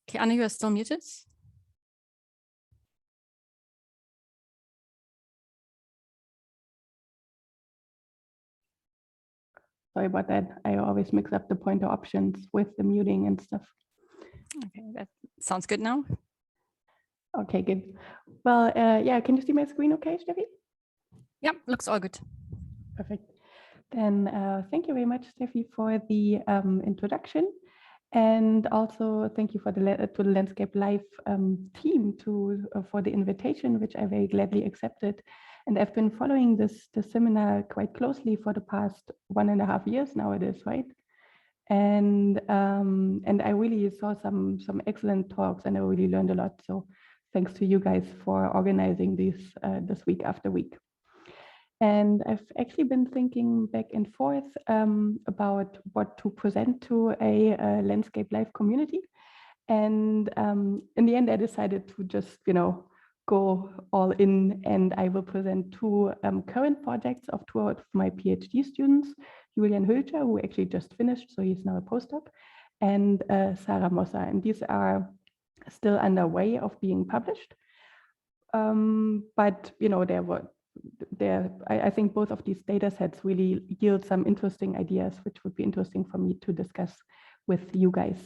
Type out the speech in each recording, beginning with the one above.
Okay, Anna, you are still muted. Sorry about that. I always mix up the pointer options with the muting and stuff. Okay, that sounds good now. Okay, good. Well, yeah, can you see my screen okay, Steffi? Yeah, looks all good. Perfect. Then thank you very much, Steffi, for the introduction. And also thank you for to the Landscape Live team for the invitation, which I very gladly accepted. And I've been following this seminar quite closely for the past 1.5 years now it is, right? And I really saw some excellent talks and I really learned a lot. So thanks to you guys for organizing this week after week. And I've actually been thinking back and forth about what to present to a Landscape Live community. And in the end, I decided to just, go all in, and I will present two current projects of two of my PhD students, Julian Hülscher, who actually just finished, so he's now a postdoc, and Sarah Mossa. And these are still underway of being published. But, I think both of these data sets really yield some interesting ideas, which would be interesting for me to discuss with you guys.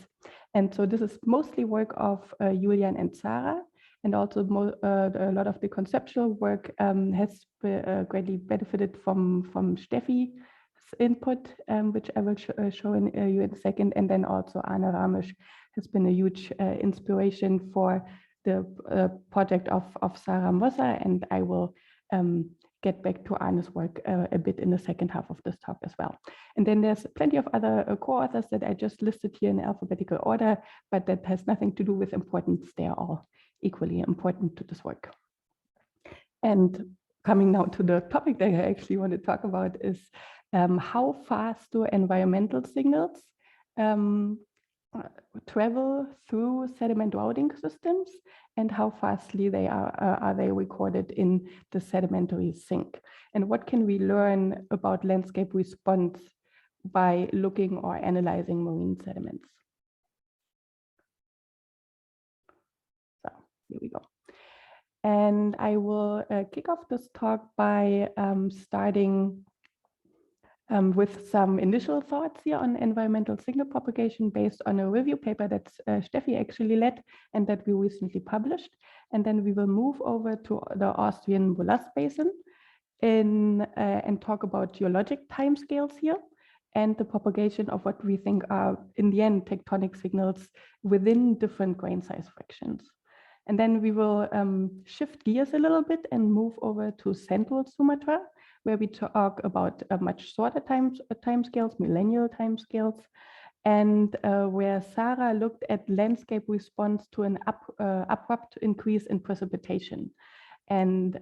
And so this is mostly work of Julian and Sarah, and also a lot of the conceptual work has greatly benefited from Steffi's input, which I will show you in a second. And then also Anna Ramesh has been a huge inspiration for the project of Sarah Mossa, and I will get back to Anna's work a bit in the second half of this talk as well. And then there's plenty of other co-authors that I just listed here in alphabetical order, but that has nothing to do with importance. They are all equally important to this work. And coming now to the topic that I actually want to talk about is how fast do environmental signals travel through sediment routing systems, and how fastly they are they recorded in the sedimentary sink, and what can we learn about landscape response by looking or analyzing marine sediments. So here we go. And I will kick off this talk by starting with some initial thoughts here on environmental signal propagation based on a review paper that Steffi actually led and that we recently published. And then we will move over to the Austrian Bulas Basin and talk about geologic timescales here and the propagation of what we think are, in the end, tectonic signals within different grain size fractions. And then we will shift gears a little bit and move over to Central Sumatra, where we talk about much shorter timescales, millennial timescales, and where Sarah looked at landscape response to an abrupt increase in precipitation. And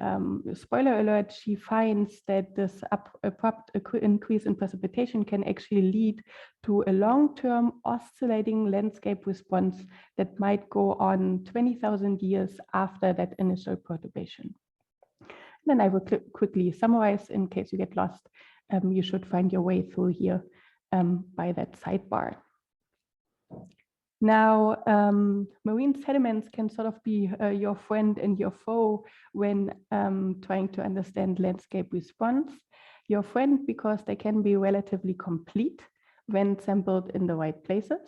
spoiler alert, she finds that this abrupt increase in precipitation can actually lead to a long-term oscillating landscape response that might go on 20,000 years after that initial perturbation. Then I will quickly summarize in case you get lost. You should find your way through here by that sidebar. Now, marine sediments can sort of be your friend and your foe when trying to understand landscape response. Your friend because they can be relatively complete when sampled in the right places.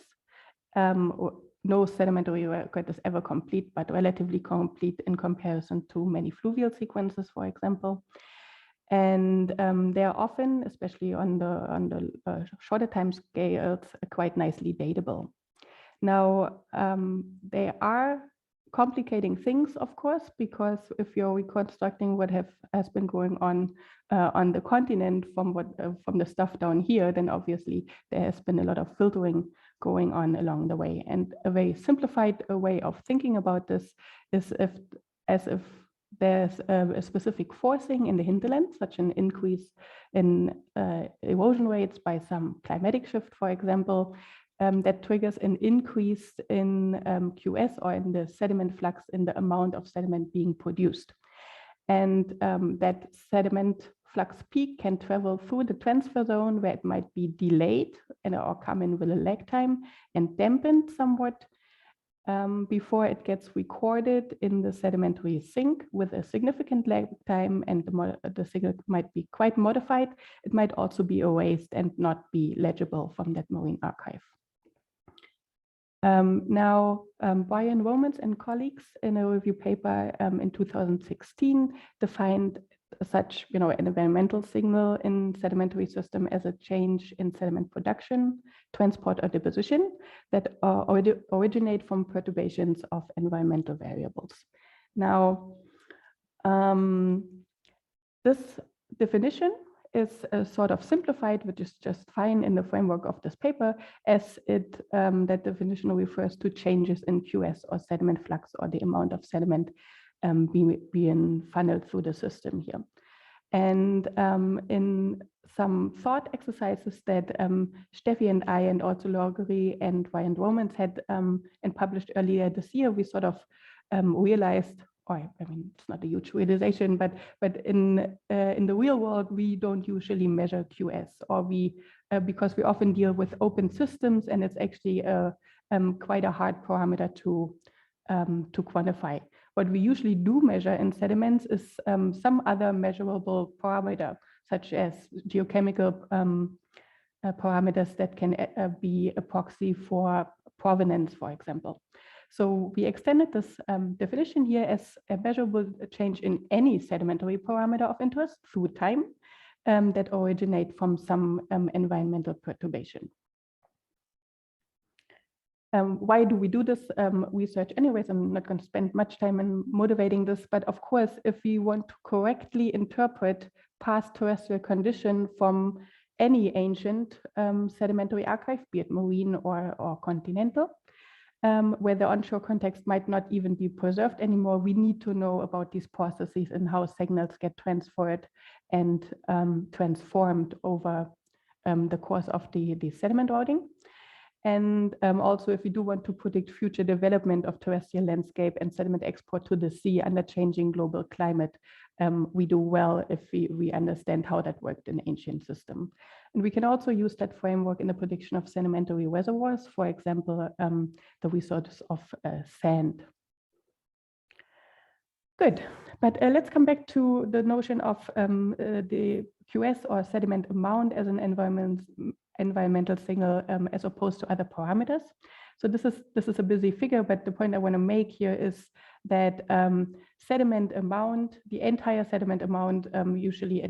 No sedimentary record is ever complete, but relatively complete in comparison to many fluvial sequences, for example. And they are often, especially on the shorter time scales, quite nicely datable. Now, they are complicating things, of course, because if you're reconstructing what has been going on the continent from the stuff down here, then obviously there has been a lot of filtering going on along the way. And a very simplified way of thinking about this is as if there's a specific forcing in the hinterland, such an increase in erosion rates by some climatic shift, for example, that triggers an increase in QS, or in the sediment flux, in the amount of sediment being produced. And that sediment flux peak can travel through the transfer zone where it might be delayed or come in with a lag time and dampened somewhat. before it gets recorded in the sedimentary sink with a significant lag time, and the signal might be quite modified. It might also be erased and not be legible from that marine archive. Brian Romans and colleagues in a review paper in 2016 defined such, an environmental signal in sedimentary system as a change in sediment production, transport, or deposition that originate from perturbations of environmental variables. Now, this definition is sort of simplified, which is just fine in the framework of this paper, as that definition refers to changes in QS or sediment flux, or the amount of sediment being funneled through the system here. And in some thought exercises that Steffi and I, and also Laurie and Ryan Romans had and published earlier this year, we sort of realized, I mean, it's not a huge realization, but in the real world, we don't usually measure QS, or because we often deal with open systems, and it's actually quite a hard parameter to quantify. What we usually do measure in sediments is some other measurable parameter, such as geochemical parameters that can be a proxy for provenance, for example. So we extended this definition here as a measurable change in any sedimentary parameter of interest through time that originate from some environmental perturbation. Why do we do this research anyways? I'm not going to spend much time in motivating this, but of course, if we want to correctly interpret past terrestrial condition from any ancient sedimentary archive, be it marine or continental, where the onshore context might not even be preserved anymore, we need to know about these processes and how signals get transferred and transformed over the course of the sediment routing. And also, if we do want to predict future development of terrestrial landscape and sediment export to the sea under changing global climate, we do well if we understand how that worked in ancient system. And we can also use that framework in the prediction of sedimentary reservoirs, for example, the resources of sand. Good, but let's come back to the notion of the QS, or sediment amount, as an environmental signal as opposed to other parameters. So this is a busy figure, but the point I want to make here is that sediment amount, the entire sediment amount, usually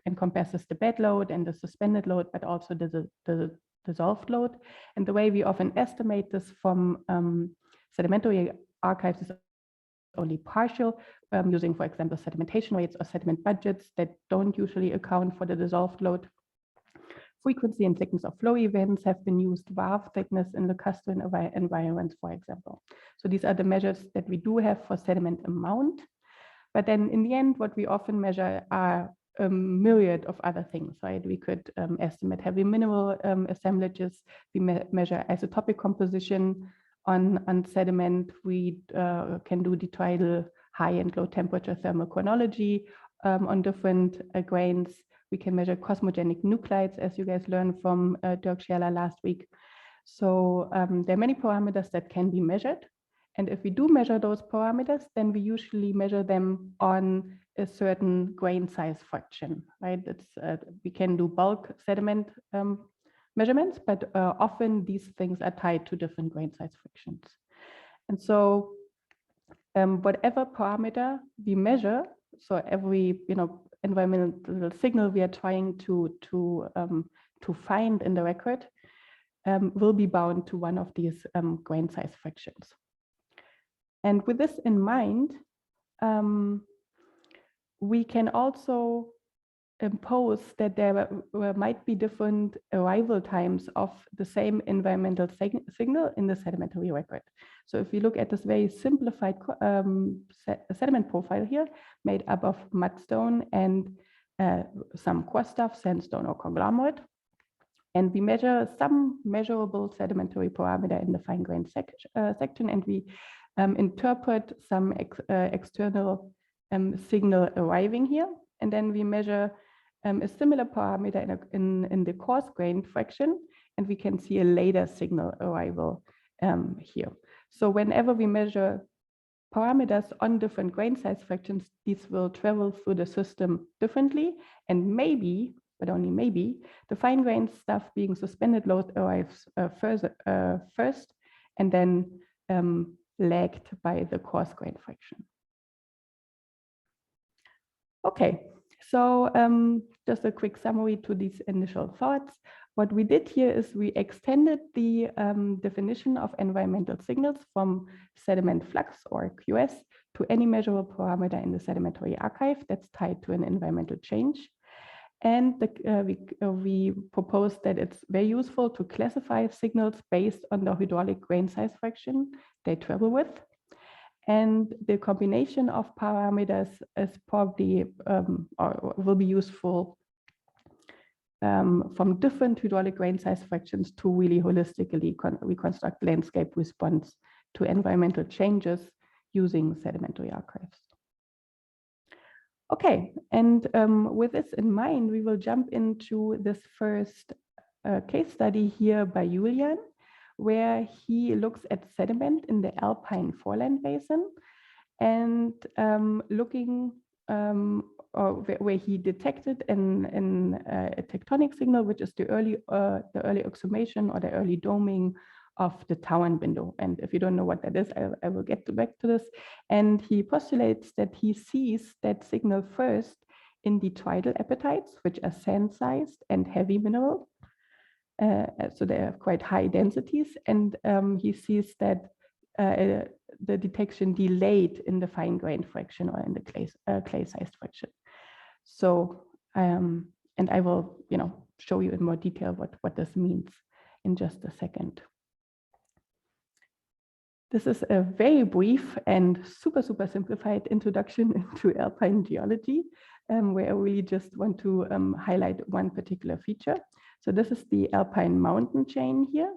encompasses the bed load and the suspended load, but also the dissolved load. And the way we often estimate this from sedimentary archives is only partial, using, for example, sedimentation rates or sediment budgets that don't usually account for the dissolved load. Frequency and thickness of flow events have been used, varve thickness in lacustrine environments, for example. So these are the measures that we do have for sediment amount. But then in the end, what we often measure are a myriad of other things, right? We could estimate heavy mineral assemblages. We measure isotopic composition on sediment. We can do detrital high and low temperature thermal chronology on different grains. We can measure cosmogenic nuclides, as you guys learned from Dirk Scheller last week. So there are many parameters that can be measured. And if we do measure those parameters, then we usually measure them on a certain grain size fraction, right? We can do bulk sediment measurements, but often these things are tied to different grain size fractions. And so whatever parameter we measure, so every environmental signal we are trying to find in the record will be bound to one of these grain size fractions. And with this in mind, we can also impose that there might be different arrival times of the same environmental signal in the sedimentary record. So if you look at this very simplified sediment profile here, made up of mudstone and some coarse stuff, sandstone or conglomerate, and we measure some measurable sedimentary parameter in the fine-grained section, and we interpret some external signal arriving here, and then we measure a similar parameter in the coarse-grained fraction, and we can see a later signal arrival here. So whenever we measure parameters on different grain size fractions, these will travel through the system differently. And maybe, but only maybe, the fine grained stuff being suspended load arrives first and then lagged by the coarse grain fraction. Okay, so just a quick summary to these initial thoughts. What we did here is we extended the definition of environmental signals from sediment flux or QS to any measurable parameter in the sedimentary archive that's tied to an environmental change. And we proposed that it's very useful to classify signals based on the hydraulic grain size fraction they travel with. And the combination of parameters is probably or will be useful from different hydraulic grain size fractions to really holistically reconstruct landscape response to environmental changes using sedimentary archives. Okay, and with this in mind, we will jump into this first case study here by Julian, where he looks at sediment in the Alpine foreland basin and looking where he detected a tectonic signal, which is the early exhumation or the early doming of the Tawan window. And if you don't know what that is, I will get back to this. And he postulates that he sees that signal first in detroidal apatites, which are sand-sized and heavy mineral. So they have quite high densities. And he sees that the detection delayed in the fine-grained fraction or in the clay-sized fraction. So, and I will, show you in more detail what this means in just a second. This is a very brief and super simplified introduction into Alpine geology, where I really just want to highlight one particular feature. So this is the Alpine mountain chain here,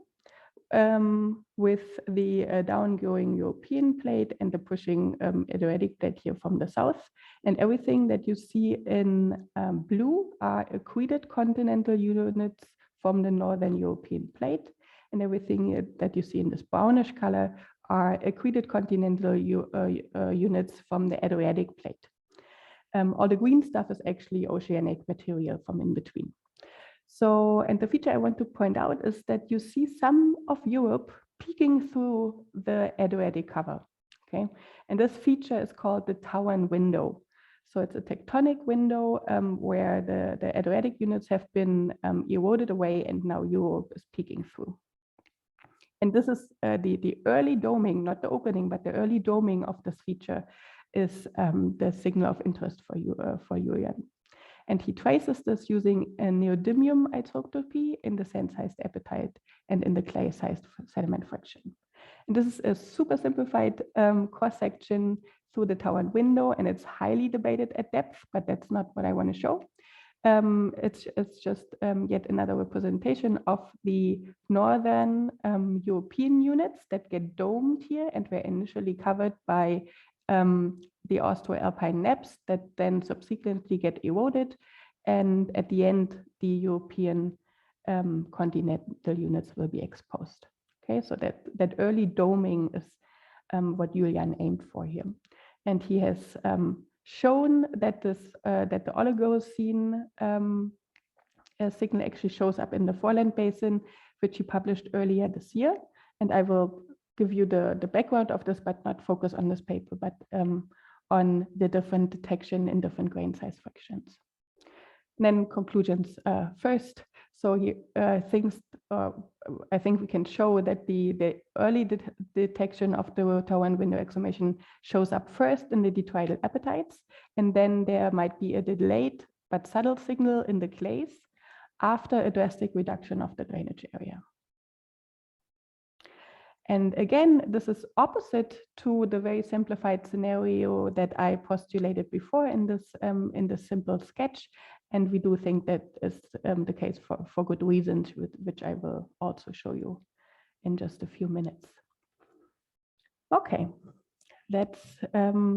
with the downgoing European plate and the pushing Adriatic plate here from the south. And everything that you see in blue are accreted continental units from the northern European plate. And everything that you see in this brownish color are accreted continental units from the Adriatic plate. All the green stuff is actually oceanic material from in between. So, and the feature I want to point out is that you see some of Europe peeking through the Adriatic cover, okay? And this feature is called the Tawan window. So it's a tectonic window where the Adriatic units have been eroded away and now Europe is peeking through. And this is the early doming, not the opening, but the early doming of this feature is the signal of interest for Julian. And he traces this using a neodymium isotopy in the sand-sized apatite and in the clay-sized sediment fraction. And this is a super simplified cross-section through the Tawan window, and it's highly debated at depth, but that's not what I want to show. It's just yet another representation of the northern European units that get domed here and were initially covered by the Austro-Alpine nappes that then subsequently get eroded. And at the end, the European continental units will be exposed. Okay, so that early doming is what Julian aimed for here. And he has shown that that the Oligocene signal actually shows up in the foreland basin, which he published earlier this year. And I will give you the background of this, but not focus on this paper, but on the different detection in different grain size fractions. And then conclusions first. So he thinks, I think we can show that the early detection of the Tawan window exhumation shows up first in the detroidal apatites, and then there might be a delayed but subtle signal in the clays after a drastic reduction of the drainage area. And again, this is opposite to the very simplified scenario that I postulated before in this simple sketch. And we do think that is the case for good reasons, which I will also show you in just a few minutes. Okay, here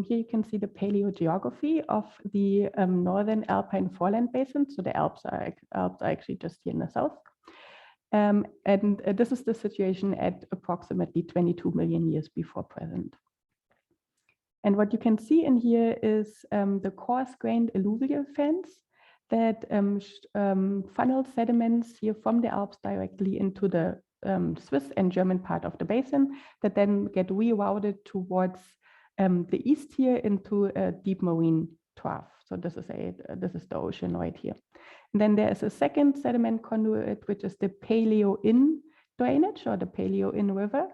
you can see the paleogeography of the northern Alpine foreland basin. So the Alps are actually just here in the south. This is the situation at approximately 22 million years before present. And what you can see in here is the coarse-grained alluvial fans that funnel sediments here from the Alps directly into the Swiss and German part of the basin that then get rerouted towards the east here into a deep marine trough. So this is the ocean right here. And then there is a second sediment conduit, which is the Paleo-in drainage or the Paleo-in river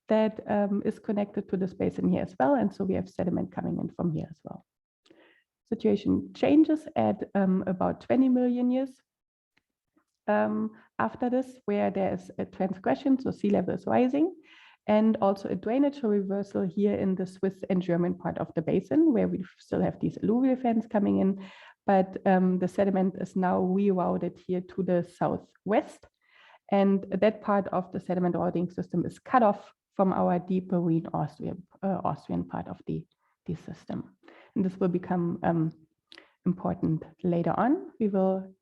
that is connected to this basin here as well. And so we have sediment coming in from here as well. Situation changes at about 20 million years after this, where there is a transgression, so sea level is rising, and also a drainage reversal here in the Swiss and German part of the basin, where we still have these alluvial fans coming in, but the sediment is now rerouted here to the southwest, and that part of the sediment routing system is cut off from our deep marine Austrian part of the system. And this will become important later on. We will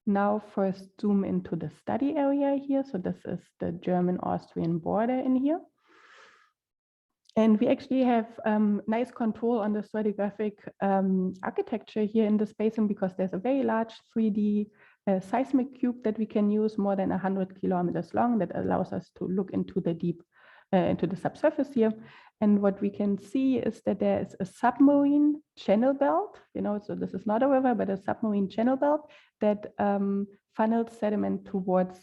now first zoom into the study area here. So this is the German-Austrian border in here. And we actually have nice control on the stratigraphic architecture here in this basin because there's a very large 3D seismic cube that we can use, more than 100 kilometers long, that allows us to look into the deep, into the subsurface here. And what we can see is that there is a submarine channel belt, so this is not a river, but a submarine channel belt that funnels sediment towards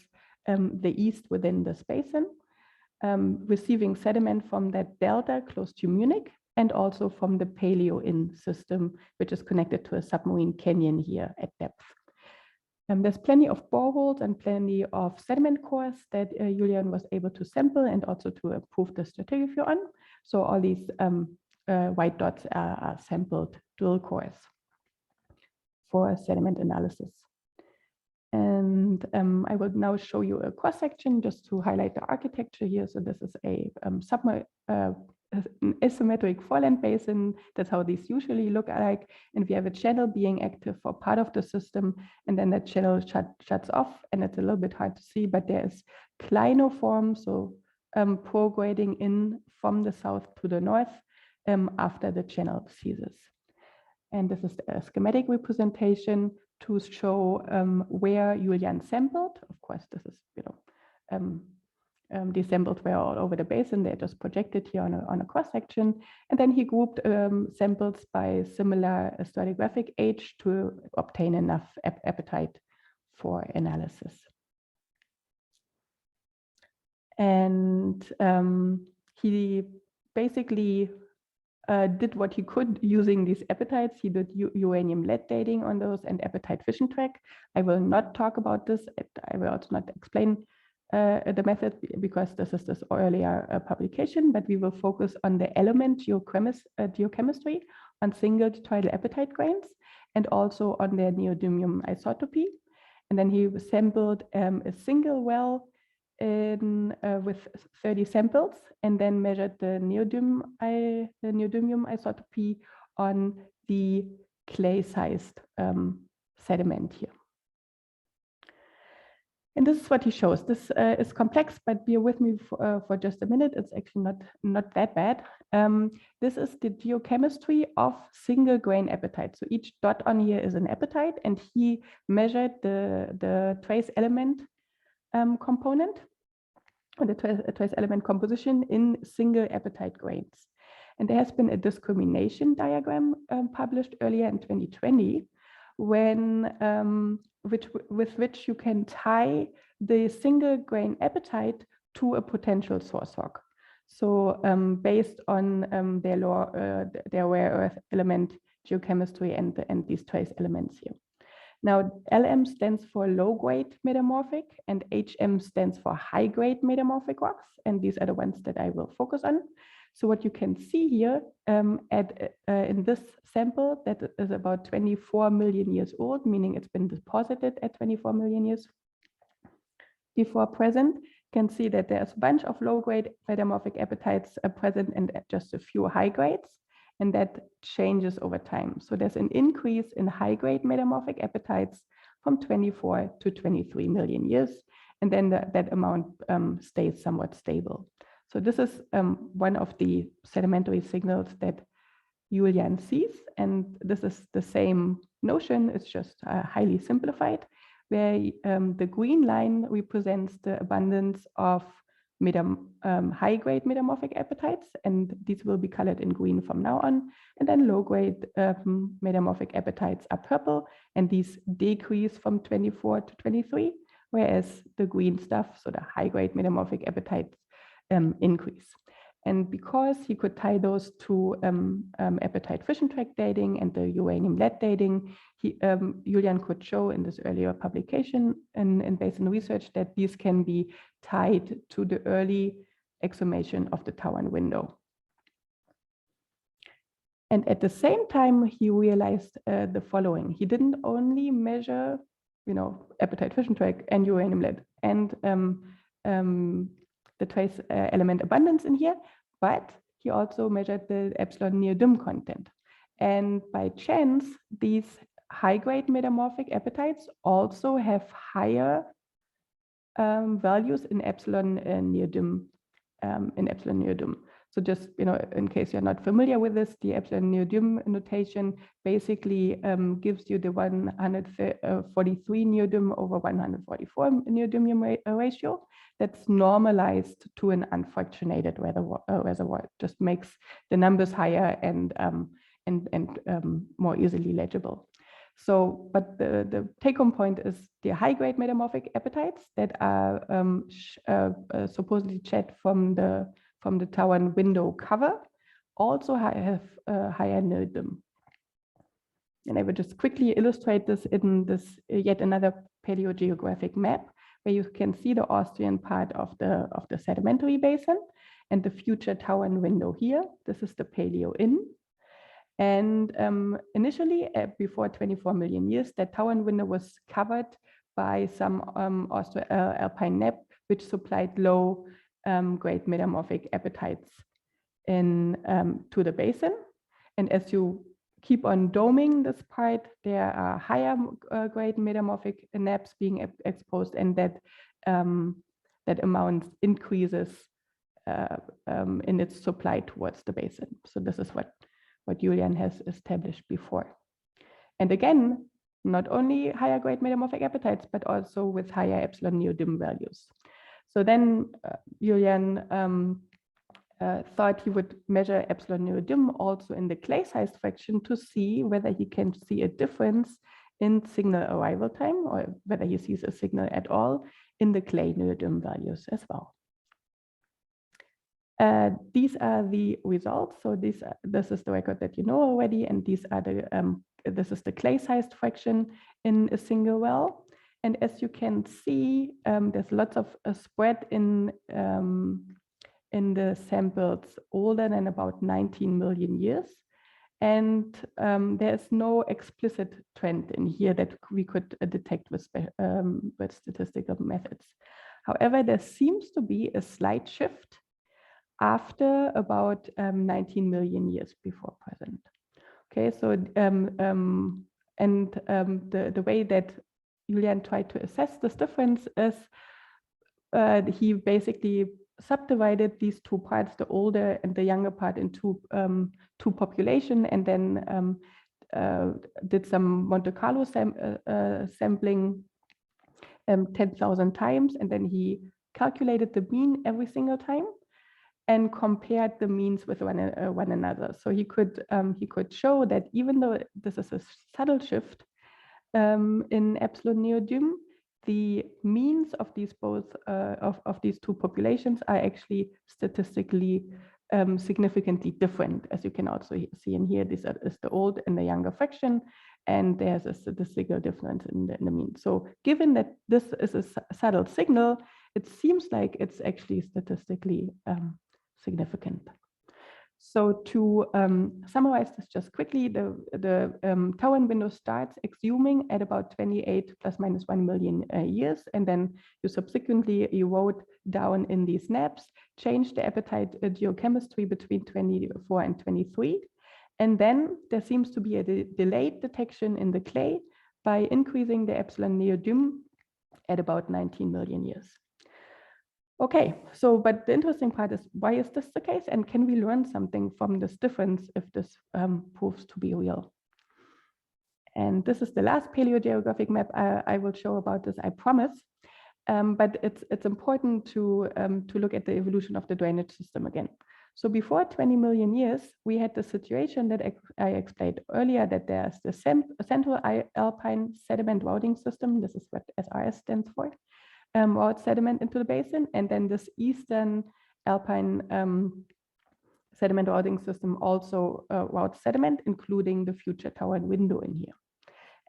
the east within this basin, receiving sediment from that delta close to Munich, and also from the Paleo-in system, which is connected to a submarine canyon here at depth. There's plenty of boreholes and plenty of sediment cores that Julian was able to sample and also to improve the stratigraphy on. So all these white dots are sampled drill cores for sediment analysis. And I will now show you a cross section just to highlight the architecture here. So this is a an asymmetric foreland basin. That's how these usually look like. And we have a channel being active for part of the system, and then that channel shuts off, and it's a little bit hard to see, but there is clinoform, so prograding in from the south to the north after the channel ceases. And this is a schematic representation to show where Julian sampled. Of course, this is, these samples were all over the basin. They're just projected here on a cross section. And then he grouped samples by similar stratigraphic age to obtain enough appetite for analysis. And he basically did what he could using these appetites. He did uranium lead dating on those and appetite fission track. I will not talk about this. I will also not explain the method because this is this earlier publication, but we will focus on the element geochemistry, on single tidal appetite grains, and also on their neodymium isotopy. And then he sampled a single well with 30 samples, and then measured the neodymium isotopy on the clay-sized sediment here. And this is what he shows. This is complex, but bear with me for just a minute. It's actually not that bad. This is the geochemistry of single grain apatite. So each dot on here is an apatite, and he measured the trace element component, or the trace element composition in single apatite grains. And there has been a discrimination diagram published earlier in 2020, when with which you can tie the single grain apatite to a potential source rock. So based on their rare earth element geochemistry and these trace elements here. Now, LM stands for low-grade metamorphic, and HM stands for high-grade metamorphic rocks, and these are the ones that I will focus on. So what you can see here in this sample that is about 24 million years old, meaning it's been deposited at 24 million years before present, you can see that there's a bunch of low-grade metamorphic apatites present and just a few high grades, and that changes over time. So there's an increase in high-grade metamorphic apatites from 24 to 23 million years, and then that amount stays somewhat stable. So this is one of the sedimentary signals that Julian sees, and this is the same notion, it's just highly simplified, where the green line represents the abundance of high-grade metamorphic appetites, and these will be colored in green from now on, and then low-grade metamorphic appetites are purple, and these decrease from 24 to 23, whereas the green stuff, so the high-grade metamorphic appetites, increase. And because he could tie those to appetite fission track dating and the uranium lead dating, Julian could show in this earlier publication in basin research that these can be tied to the early exhumation of the Tawan window. And at the same time, he realized the following. He didn't only measure, appetite fission track and uranium lead and the trace element abundance in here, but he also measured the epsilon neodymium content. And by chance, these high-grade metamorphic appetites also have higher values in epsilon neodymium. So just in case you're not familiar with this, the epsilon neodymium notation basically gives you the 143 neodymium over 144 neodymium ratio. That's normalized to an unfractionated reservoir. Just makes the numbers higher and more easily legible. So, but the take-home point is the high-grade metamorphic appetites that are supposedly shed from the Tawan window cover also have higher neodymium. And I will just quickly illustrate this in this yet another paleogeographic map, where you can see the Austrian part of the sedimentary basin and the future Tawan window here. This is the Paleo in. And initially, before 24 million years, that Tawan window was covered by some Alpine nap, which supplied low grade metamorphic appetites to the basin. And as you keep on doming this part, there are higher grade metamorphic naps being exposed, and that amount increases in its supply towards the basin. So this is what Julian has established before. And again, not only higher grade metamorphic appetites, but also with higher epsilon neodymium values. So then Julian thought he would measure epsilon neodymium also in the clay-sized fraction to see whether he can see a difference in signal arrival time, or whether he sees a signal at all in the clay neodymium values as well. These are the results. So this is the record that you know already, and these are this is the clay-sized fraction in a single well. And as you can see, there's lots of spread in the samples older than about 19 million years. And there's no explicit trend in here that we could detect with statistical methods. However, there seems to be a slight shift after about 19 million years before present. Okay, so the way that Julian tried to assess this difference is he basically subdivided these two parts, the older and the younger part, into two populations, and then did some Monte Carlo sampling 10,000 times, and then he calculated the mean every single time and compared the means with one another. So he could show that even though this is a subtle shift in epsilon neodymium, the means of these these two populations are actually statistically significantly different, as you can also see in here. This is the old and the younger fraction, and there's a statistical difference in the mean. So given that this is a subtle signal, it seems like it's actually statistically significant. So to summarize this just quickly, the Tawan window starts exhuming at about 28 plus minus 1 million years, and then you subsequently erode down in these naps, change the appetite geochemistry between 24 and 23. And then there seems to be a delayed detection in the clay by increasing the epsilon neodymium at about 19 million years. Okay, so but the interesting part is, why is this the case? And can we learn something from this difference if this proves to be real? And this is the last paleogeographic map I will show about this, I promise. But it's important to look at the evolution of the drainage system again. So before 20 million years, we had the situation that I explained earlier, that there's the central Alpine sediment routing system. This is what SRS stands for. Routes sediment into the basin, and then this eastern Alpine sediment routing system also routes sediment, including the future tower and window in here.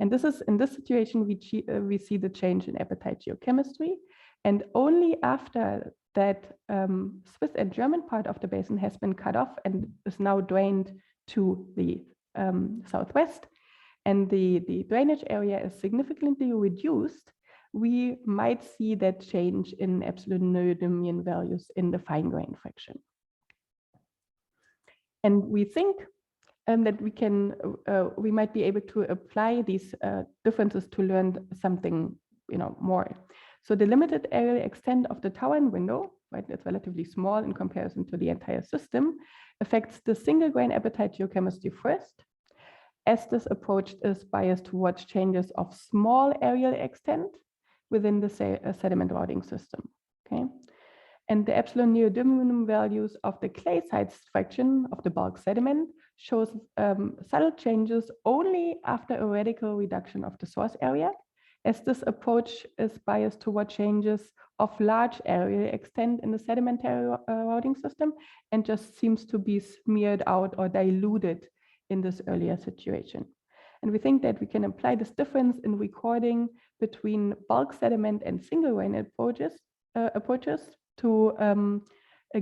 And this is, in this situation, we see the change in appetite geochemistry, and only after that Swiss and German part of the basin has been cut off and is now drained to the southwest, and the drainage area is significantly reduced, we might see that change in absolute neodymium values in the fine grain fraction. And we think that we might be able to apply these differences to learn something, more. So the limited areal extent of the tower and window, right, it's relatively small in comparison to the entire system, affects the single grain appetite geochemistry first, as this approach is biased towards changes of small areal extent within the sediment routing system. Okay, and the absolute neodymium values of the clay sites fraction of the bulk sediment shows subtle changes only after a radical reduction of the source area, as this approach is biased toward changes of large areal extent in the sedimentary routing system and just seems to be smeared out or diluted in this earlier situation. And we think that we can apply this difference in recording between bulk sediment and single grain approaches to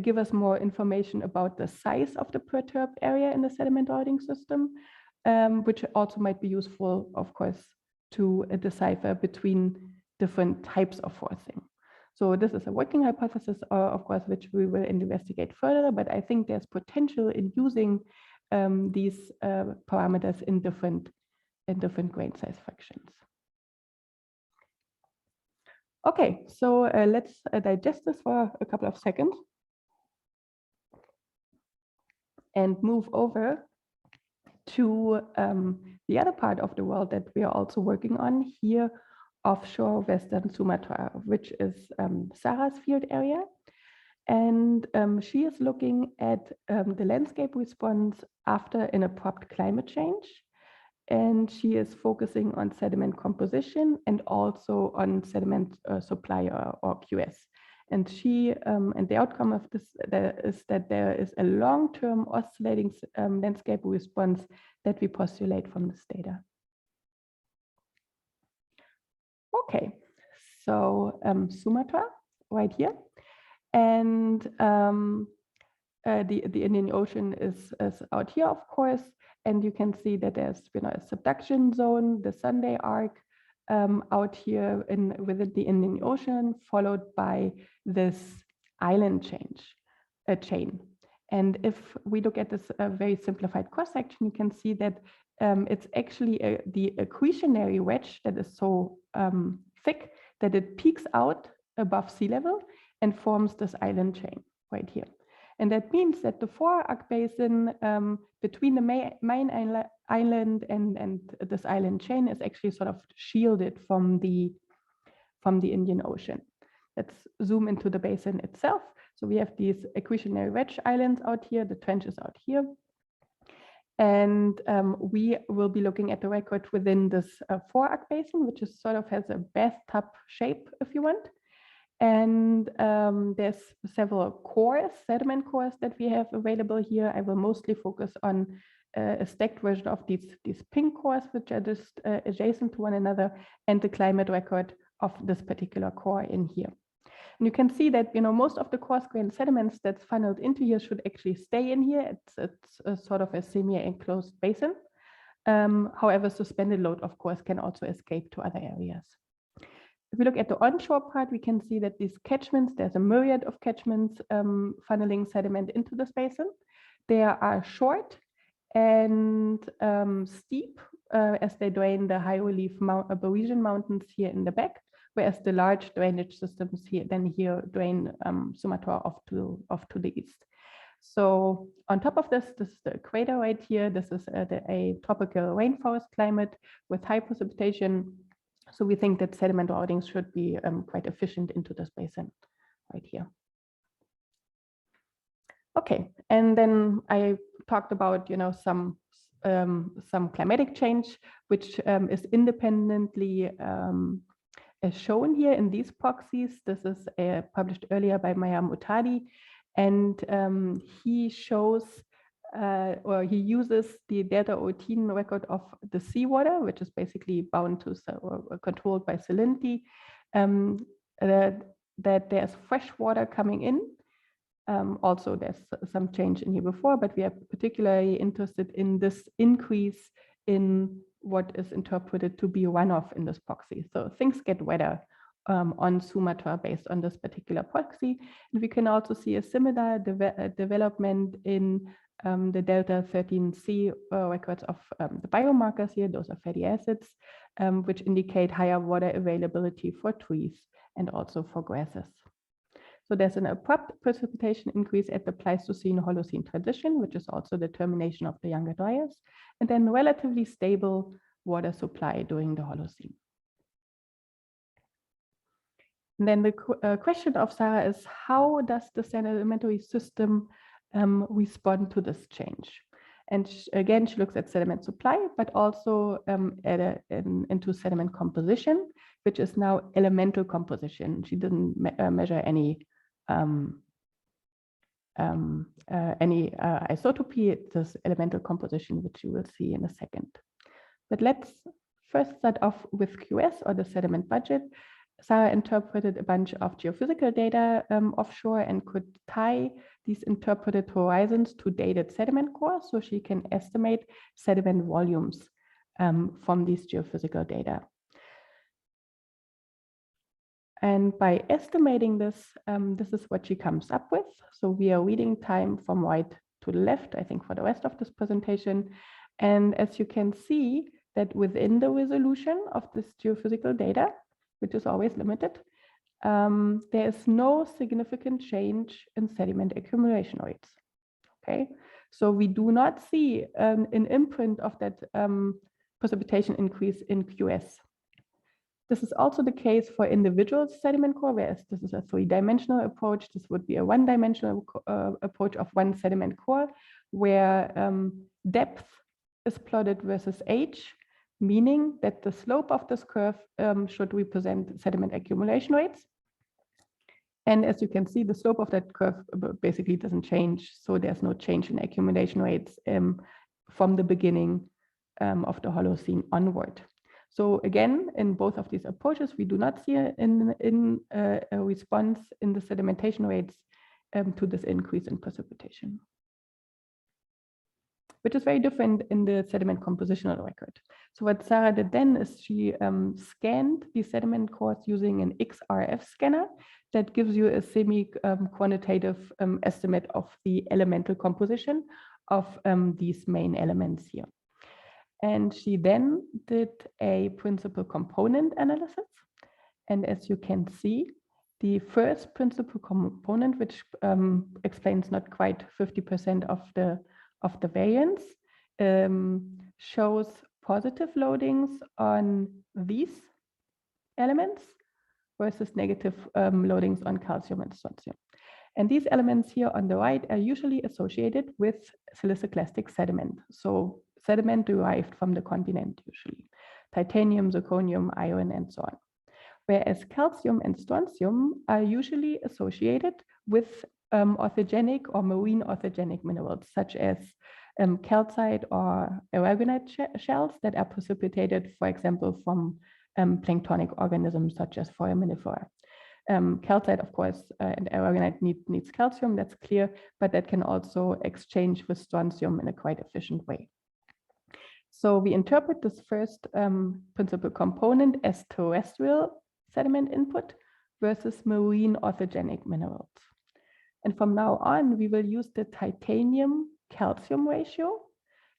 give us more information about the size of the perturbed area in the sediment routing system, which also might be useful, of course, to decipher between different types of forcing. So this is a working hypothesis, of course, which we will investigate further, but I think there's potential in using these parameters in different grain size fractions. Okay, so let's digest this for a couple of seconds and move over to the other part of the world that we are also working on here offshore Western Sumatra, which is Sarah's field area. And she is looking at the landscape response after an abrupt climate change. And she is focusing on sediment composition and also on sediment supply or QS. And and the outcome of this is that there is a long-term oscillating landscape response that we postulate from this data. Okay, so Sumatra right here. And the Indian Ocean is out here, of course. And you can see that there's a subduction zone, the Sunday arc out here within the Indian Ocean, followed by this island chain. And if we look at this very simplified cross-section, you can see that it's actually the accretionary wedge that is so thick that it peaks out above sea level and forms this island chain right here. And that means that the fore-arc basin between the main island and this island chain is actually sort of shielded from the Indian Ocean. Let's zoom into the basin itself. So we have these accretionary wedge islands out here, the trenches out here. And we will be looking at the record within this fore-arc basin, which is sort of has a bathtub shape, if you want. And there's several cores, sediment cores that we have available here. I will mostly focus on a stacked version of these pink cores, which are just adjacent to one another, and the climate record of this particular core in here. And you can see that most of the coarse grain sediments that's funneled into here should actually stay in here. It's a sort of a semi-enclosed basin. However, suspended load, of course, can also escape to other areas. If we look at the onshore part, we can see that these catchments, there's a myriad of catchments funneling sediment into this basin. They are short and steep as they drain the high relief Bavarian mountains here in the back, whereas the large drainage systems here drain Sumatra off to the east. So on top of this is the equator right here. This is a tropical rainforest climate with high precipitation. So we think that sediment routing should be quite efficient into this basin right here. Okay, and then I talked about some climatic change, which is independently shown here in these proxies. This is published earlier by Maya Mutadi, and he shows or he uses the delta routine record of the seawater, which is basically bound to or controlled by salinity, that there's fresh water coming in. Also, there's some change in here before, but we are particularly interested in this increase in what is interpreted to be runoff in this proxy. So things get wetter on Sumatra based on this particular proxy. And we can also see a similar development in the delta 13C records of the biomarkers here. Those are fatty acids, which indicate higher water availability for trees and also for grasses. So there's an abrupt precipitation increase at the Pleistocene-Holocene transition, which is also the termination of the Younger Dryas, and then relatively stable water supply during the Holocene. And then the question of Sarah is, how does the sedimentary system respond to this change? And again, she looks at sediment supply, but also into sediment composition, which is now elemental composition. She didn't measure any isotopy. It's this elemental composition, which you will see in a second. But let's first start off with QS, or the sediment budget. Sarah interpreted a bunch of geophysical data offshore and could tie these interpreted horizons to dated sediment cores, so she can estimate sediment volumes from these geophysical data. And by estimating this, this is what she comes up with. So we are reading time from right to left, I think, for the rest of this presentation. And as you can see, that within the resolution of this geophysical data, which is always limited, there is no significant change in sediment accumulation rates. Okay, so we do not see an imprint of that precipitation increase in QS. This is also the case for individual sediment core, whereas this is a three-dimensional approach. This would be a one-dimensional approach of one sediment core, where depth is plotted versus age, meaning that the slope of this curve should represent sediment accumulation rates. And as you can see, the slope of that curve basically doesn't change. So there's no change in accumulation rates from the beginning of the Holocene onward. So again, in both of these approaches, we do not see a response in the sedimentation rates to this increase in precipitation, which is very different in the sediment compositional record. So what Sarah did then is she scanned the sediment cores using an XRF scanner that gives you a semi-quantitative estimate of the elemental composition of these main elements here. And she then did a principal component analysis. And as you can see, the first principal component, which explains not quite 50% of the variance, shows positive loadings on these elements versus negative loadings on calcium and strontium. And these elements here on the right are usually associated with siliciclastic sediment. So sediment derived from the continent, usually titanium, zirconium, iron, and so on. Whereas calcium and strontium are usually associated with orthogenic or marine orthogenic minerals, such as calcite or aragonite shells that are precipitated, for example, from planktonic organisms such as foraminifera. Calcite, of course, and aragonite needs calcium, that's clear, but that can also exchange with strontium in a quite efficient way. So we interpret this first principal component as terrestrial sediment input versus marine orthogenic minerals. And from now on, we will use the titanium-calcium ratio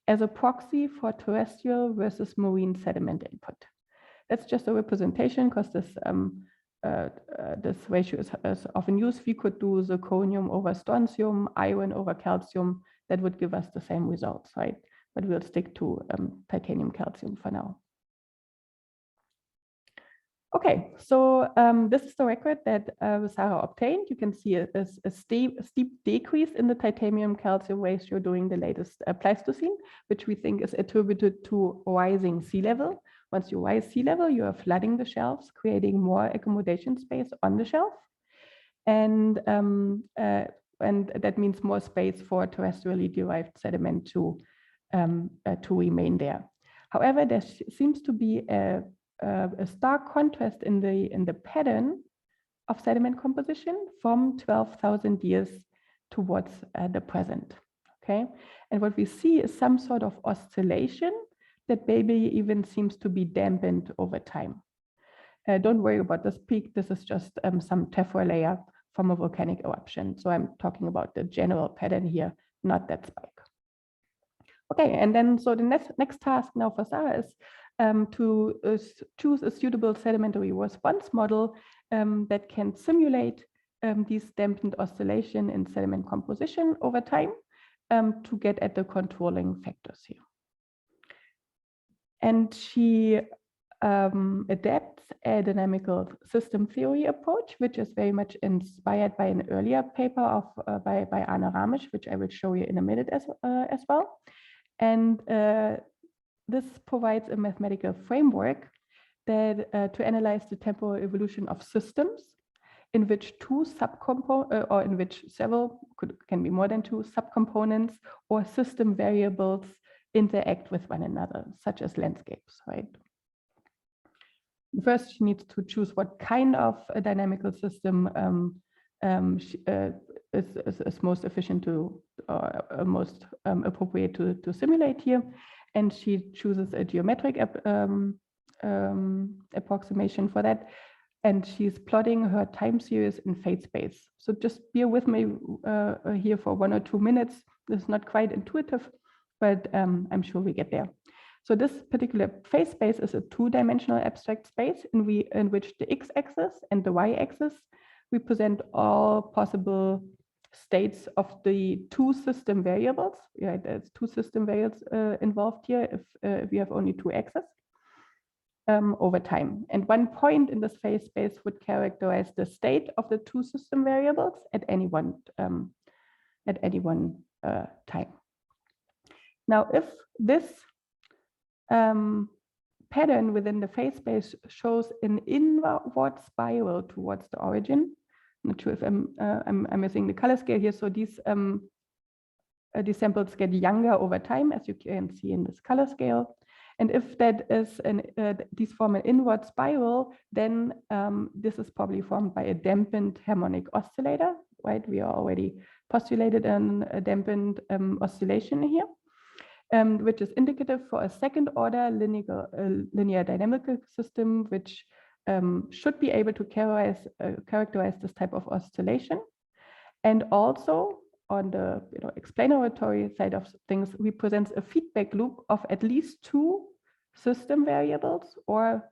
as a proxy for terrestrial versus marine sediment input. That's just a representation because this this ratio is often used, we could do zirconium over strontium, iron over calcium. That would give us the same results, right? But we'll stick to titanium calcium for now. Okay, so this is the record that Sarah obtained. You can see a steep decrease in the titanium calcium ratio during the latest Pleistocene, which we think is attributed to rising sea level. Once you rise sea level, you are flooding the shelves, creating more accommodation space on the shelf. And that means more space for terrestrially derived sediment to remain there. However, there seems to be a stark contrast in the pattern of sediment composition from 12,000 years towards the present. Okay, and what we see is some sort of oscillation that maybe even seems to be dampened over time. Don't worry about this peak. This is just some tephra layer from a volcanic eruption. So I'm talking about the general pattern here, not that spike. Okay, and then so the next task now for Sarah is to choose a suitable sedimentary response model that can simulate these dampened oscillation in sediment composition over time to get at the controlling factors here. And she adapts a dynamical system theory approach, which is very much inspired by an earlier paper by Anna Ramesh, which I will show you in a minute as well. And this provides a mathematical framework that to analyze the temporal evolution of systems in which in which several can be more than two subcomponents or system variables interact with one another, such as landscapes, right? First, she needs to choose what kind of a dynamical system is most efficient to, or most appropriate to simulate here. And she chooses a geometric approximation for that. And she's plotting her time series in phase space. So just bear with me here for 1 or 2 minutes. This is not quite intuitive, but I'm sure we get there. So this particular phase space is a 2-dimensional abstract space in which the x-axis and the y-axis represent all possible states of the 2 system variables. Yeah, there's 2 system variables involved here if you have only 2 axes over time. And one point in this phase space would characterize the state of the 2 system variables at any one time. Now, if this pattern within the phase space shows an inward spiral towards the origin. I'm not sure if I'm missing the color scale here. So these samples get younger over time, as you can see in this color scale. And if that is these form an inward spiral, then this is probably formed by a dampened harmonic oscillator, right? We are already postulated a dampened oscillation here. Which is indicative for a second order linear dynamical system, which should be able to characterize this type of oscillation. And also on the explanatory side of things, represents a feedback loop of at least 2 system variables, or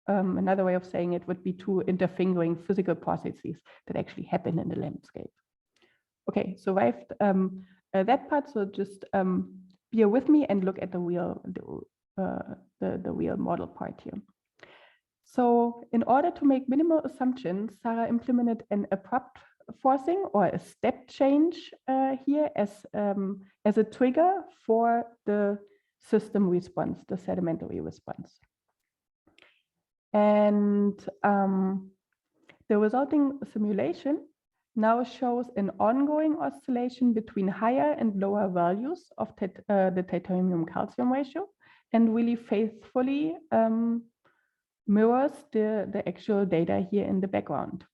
another way of saying it would be 2 interfingering physical processes that actually happen in the landscape. Okay, survived that part, so just bear with me and look at the real model part here. So in order to make minimal assumptions, Sarah implemented an abrupt forcing or a step change here as a trigger for the system response, the sedimentary response. And the resulting simulation now shows an ongoing oscillation between higher and lower values of the titanium calcium ratio, and really faithfully mirrors the actual data here in the background.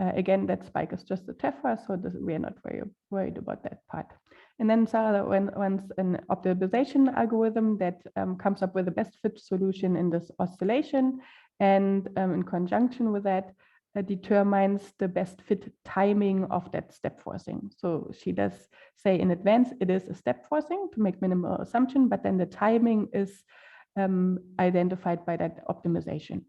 Again, that spike is just a tephra, so we are not very worried about that part. And then Sarah runs an optimization algorithm that comes up with the best fit solution in this oscillation, and in conjunction with that, determines the best fit timing of that step forcing. So she does say in advance it is a step forcing to make minimal assumption, but then the timing is identified by that optimization.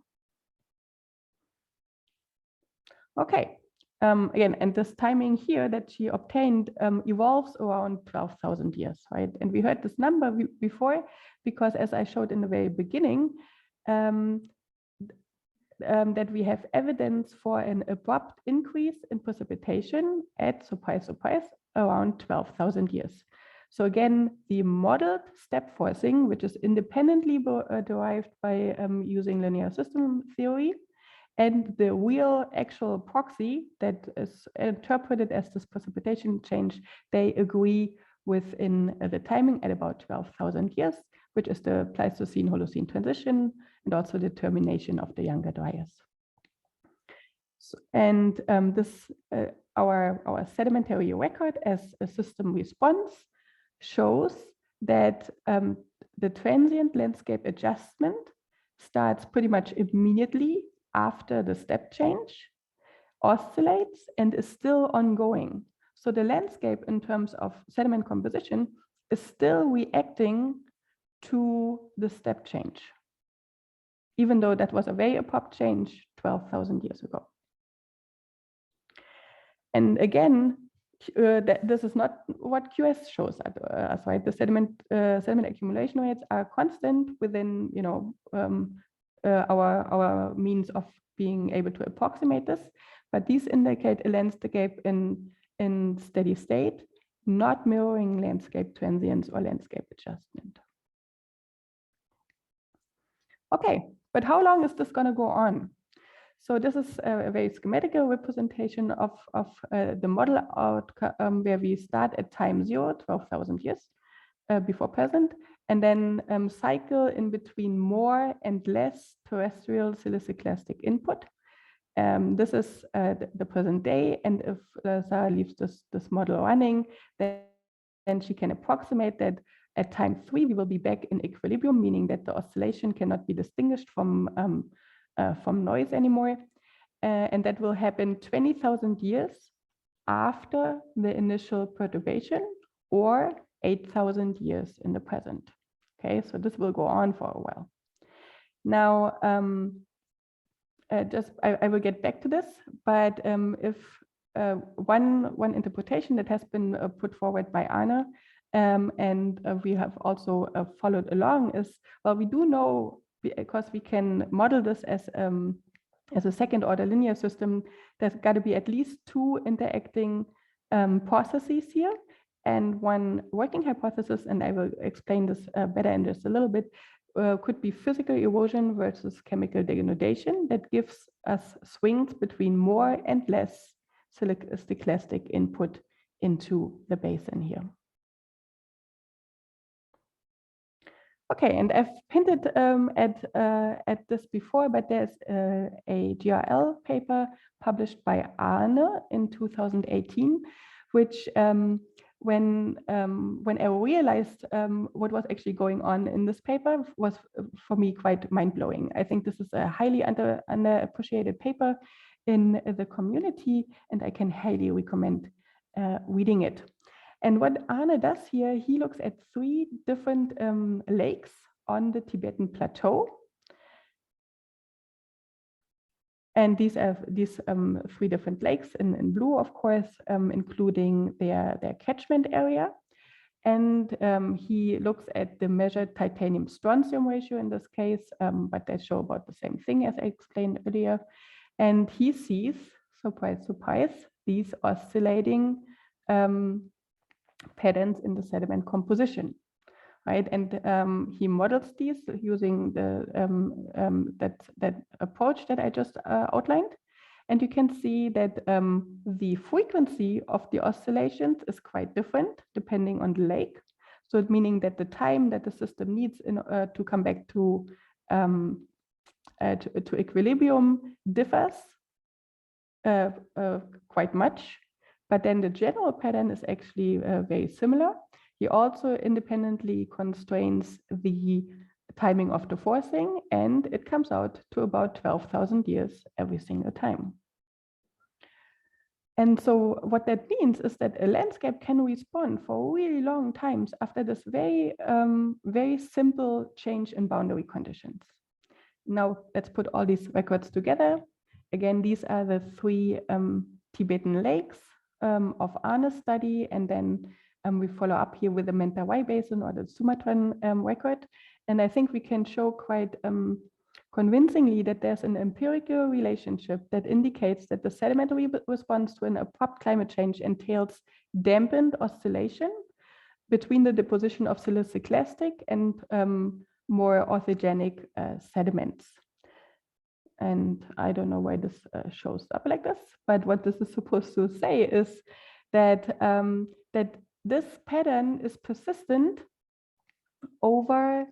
Okay, again, and this timing here that she obtained evolves around 12,000 years, right? And we heard this number before because, as I showed in the very beginning, that we have evidence for an abrupt increase in precipitation at, surprise, surprise, around 12,000 years. So again, the modeled step forcing, which is independently derived by using linear system theory, and the real actual proxy that is interpreted as this precipitation change, they agree within the timing at about 12,000 years, which is the Pleistocene-Holocene transition and also the termination of the Younger Dryas. So, and our sedimentary record as a system response shows that the transient landscape adjustment starts pretty much immediately after the step change, oscillates, and is still ongoing. So the landscape in terms of sediment composition is still reacting to the step change, even though that was a very abrupt change 12,000 years ago. And again, this is not what QS shows us, right? The sediment accumulation rates are constant within, our means of being able to approximate this, but these indicate a landscape in steady state, not mirroring landscape transience or landscape adjustment. Okay, but how long is this going to go on? So this is a very schematical representation of the model outcome where we start at time 0, 12,000 years before present, and then cycle in between more and less terrestrial siliciclastic input. This is the present day, and if Sarah leaves this model running, then she can approximate that at time 3 we will be back in equilibrium, meaning that the oscillation cannot be distinguished from noise anymore, and that will happen 20,000 years after the initial perturbation, or 8,000 years in the present. Okay, so this will go on for a while. Now, I will get back to this, but if one interpretation that has been put forward by Anna, and we have also followed along, is, well, we do know, because we can model this as a second order linear system, there's got to be at least 2 interacting processes here. And one working hypothesis, and I will explain this better in just a little bit, could be physical erosion versus chemical denudation that gives us swings between more and less siliciclastic input into the basin here. Okay, and I've hinted at this before, but there's a GRL paper published by Arne in 2018, which when I realized what was actually going on in this paper was for me quite mind-blowing. I think this is a highly underappreciated paper in the community, and I can highly recommend reading it. And what Arne does here, he looks at 3 different lakes on the Tibetan plateau. And these are 3 different lakes in blue, of course, including their catchment area. And he looks at the measured titanium-strontium ratio in this case, but they show about the same thing as I explained earlier. And he sees, surprise, surprise, these oscillating patterns in the sediment composition, right? And he models these using the that approach that I just outlined, and you can see that the frequency of the oscillations is quite different depending on the lake. So it meaning that the time that the system needs in to come back to equilibrium differs quite much. But then the general pattern is actually very similar. He also independently constrains the timing of the forcing, and it comes out to about 12,000 years every single time. And so what that means is that a landscape can respond for really long times after this very, very simple change in boundary conditions. Now let's put all these records together again, these are the three Tibetan lakes of Arne's study, and then we follow up here with the Mentawai Basin or the Sumatran record. And I think we can show quite convincingly that there's an empirical relationship that indicates that the sedimentary response to an abrupt climate change entails dampened oscillation between the deposition of siliciclastic and more orthogenic sediments. And I don't know why this shows up like this, but what this is supposed to say is that, that this pattern is persistent over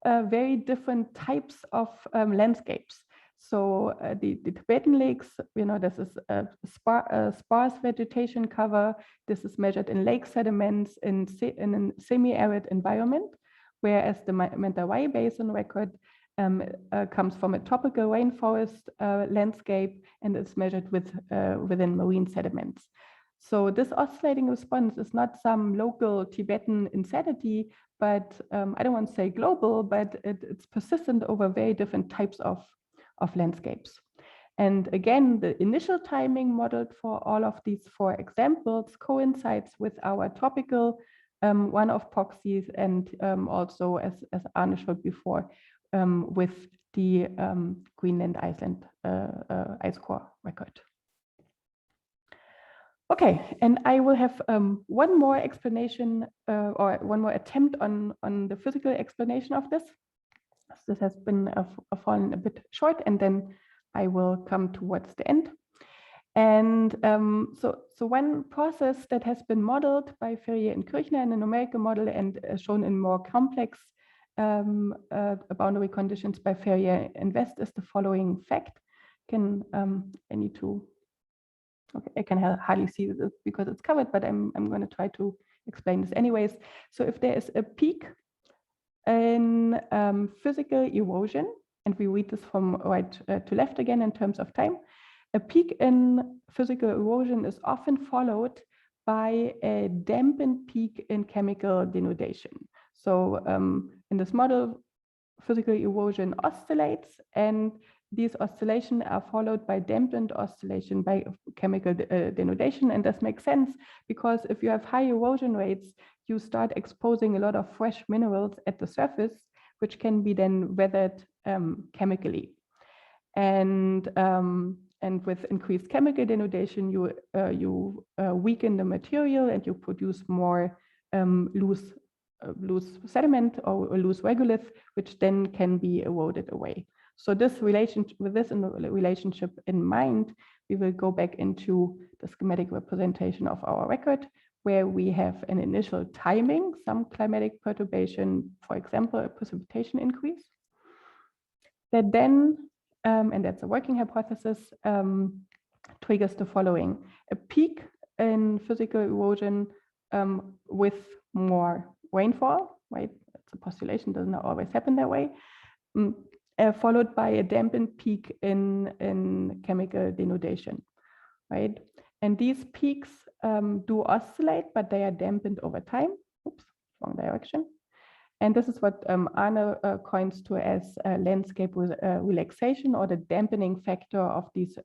very different types of landscapes. So the Tibetan lakes, this is a sparse vegetation cover. This is measured in lake sediments in a semi-arid environment, whereas the Mentawai Basin record comes from a tropical rainforest landscape and is measured within marine sediments. So this oscillating response is not some local Tibetan insanity, but I don't want to say global, but it's persistent over very different types of landscapes. And again, the initial timing modeled for all of these four examples coincides with our tropical one-off proxies, and also, as Arne showed before, with the Greenland-Iceland ice core record. Okay, and I will have one more explanation or one more attempt on the physical explanation of this. This has been fallen a bit short, and then I will come towards the end. And so one process that has been modeled by Ferrier and Kirchner in a numerical model and shown in more complex boundary conditions by Ferrier and West is the following fact. I need to. Okay, I can hardly see this because it's covered, but I'm going to try to explain this anyways. So if there is a peak in physical erosion, and we read this from right to left again in terms of time, a peak in physical erosion is often followed by a dampened peak in chemical denudation. So in this model, physical erosion oscillates, and these oscillations are followed by dampened oscillation by chemical denudation. And this makes sense because if you have high erosion rates, you start exposing a lot of fresh minerals at the surface, which can be then weathered chemically. And with increased chemical denudation, you weaken the material and you produce more loose sediment or loose regolith, which then can be eroded away. So this relationship, with this relationship in mind, we will go back into the schematic representation of our record, where we have an initial timing, some climatic perturbation, for example, a precipitation increase, that then, and that's a working hypothesis, triggers the following: a peak in physical erosion with more rainfall, right? It's a postulation, doesn't always happen that way. Followed by a dampened peak in chemical denudation, right? And these peaks do oscillate, but they are dampened over time. Oops, wrong direction. And this is what Arne coins to as landscape relaxation, or the dampening factor of these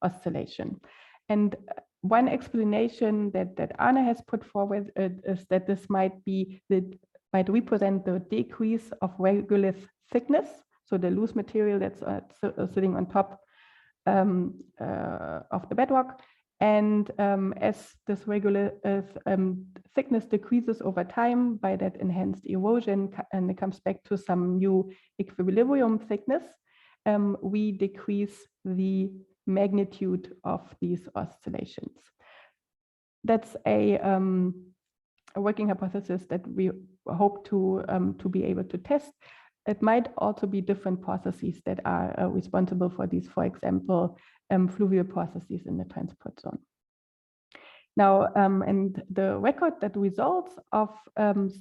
oscillation. And one explanation that Arne has put forward is that this might represent the decrease of regolith thickness. So the loose material that's sitting on top of the bedrock. And as this regolith thickness decreases over time by that enhanced erosion, and it comes back to some new equilibrium thickness, we decrease the magnitude of these oscillations. That's a working hypothesis that we hope to be able to test. It might also be different processes that are responsible for these, for example, fluvial processes in the transport zone. Now, and the record that results of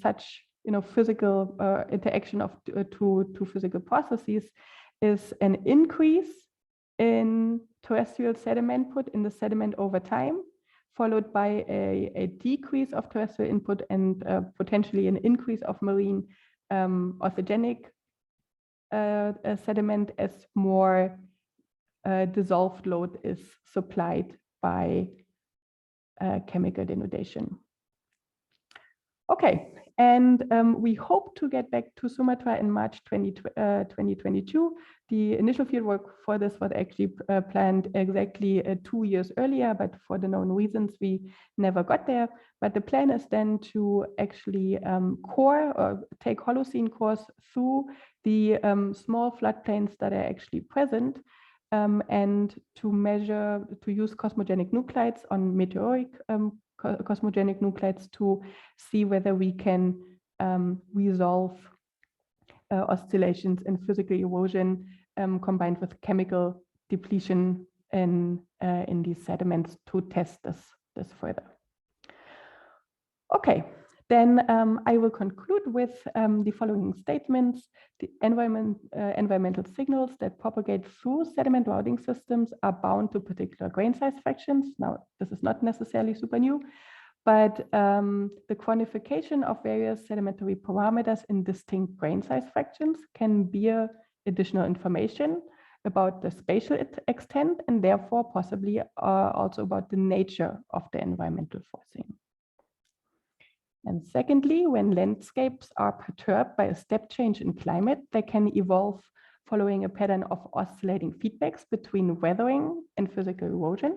such physical interaction of two physical processes is an increase in terrestrial sediment input in the sediment over time, followed by a decrease of terrestrial input and potentially an increase of marine orthogenic sediment as more dissolved load is supplied by chemical denudation. Okay, and we hope to get back to Sumatra in March 2022. The initial fieldwork for this was actually planned exactly 2 years earlier, but for the known reasons, we never got there. But the plan is then to actually core or take Holocene cores through the small floodplains that are actually present, and to measure, to use cosmogenic nuclides on meteoric cosmogenic nuclides to see whether we can resolve oscillations in physical erosion combined with chemical depletion in these sediments to test this further. Okay, then I will conclude with the following statements. The environmental signals that propagate through sediment routing systems are bound to particular grain size fractions. Now, this is not necessarily super new, but the quantification of various sedimentary parameters in distinct grain size fractions can bear additional information about the spatial extent and therefore possibly also about the nature of the environmental forcing. And secondly, when landscapes are perturbed by a step change in climate, they can evolve following a pattern of oscillating feedbacks between weathering and physical erosion.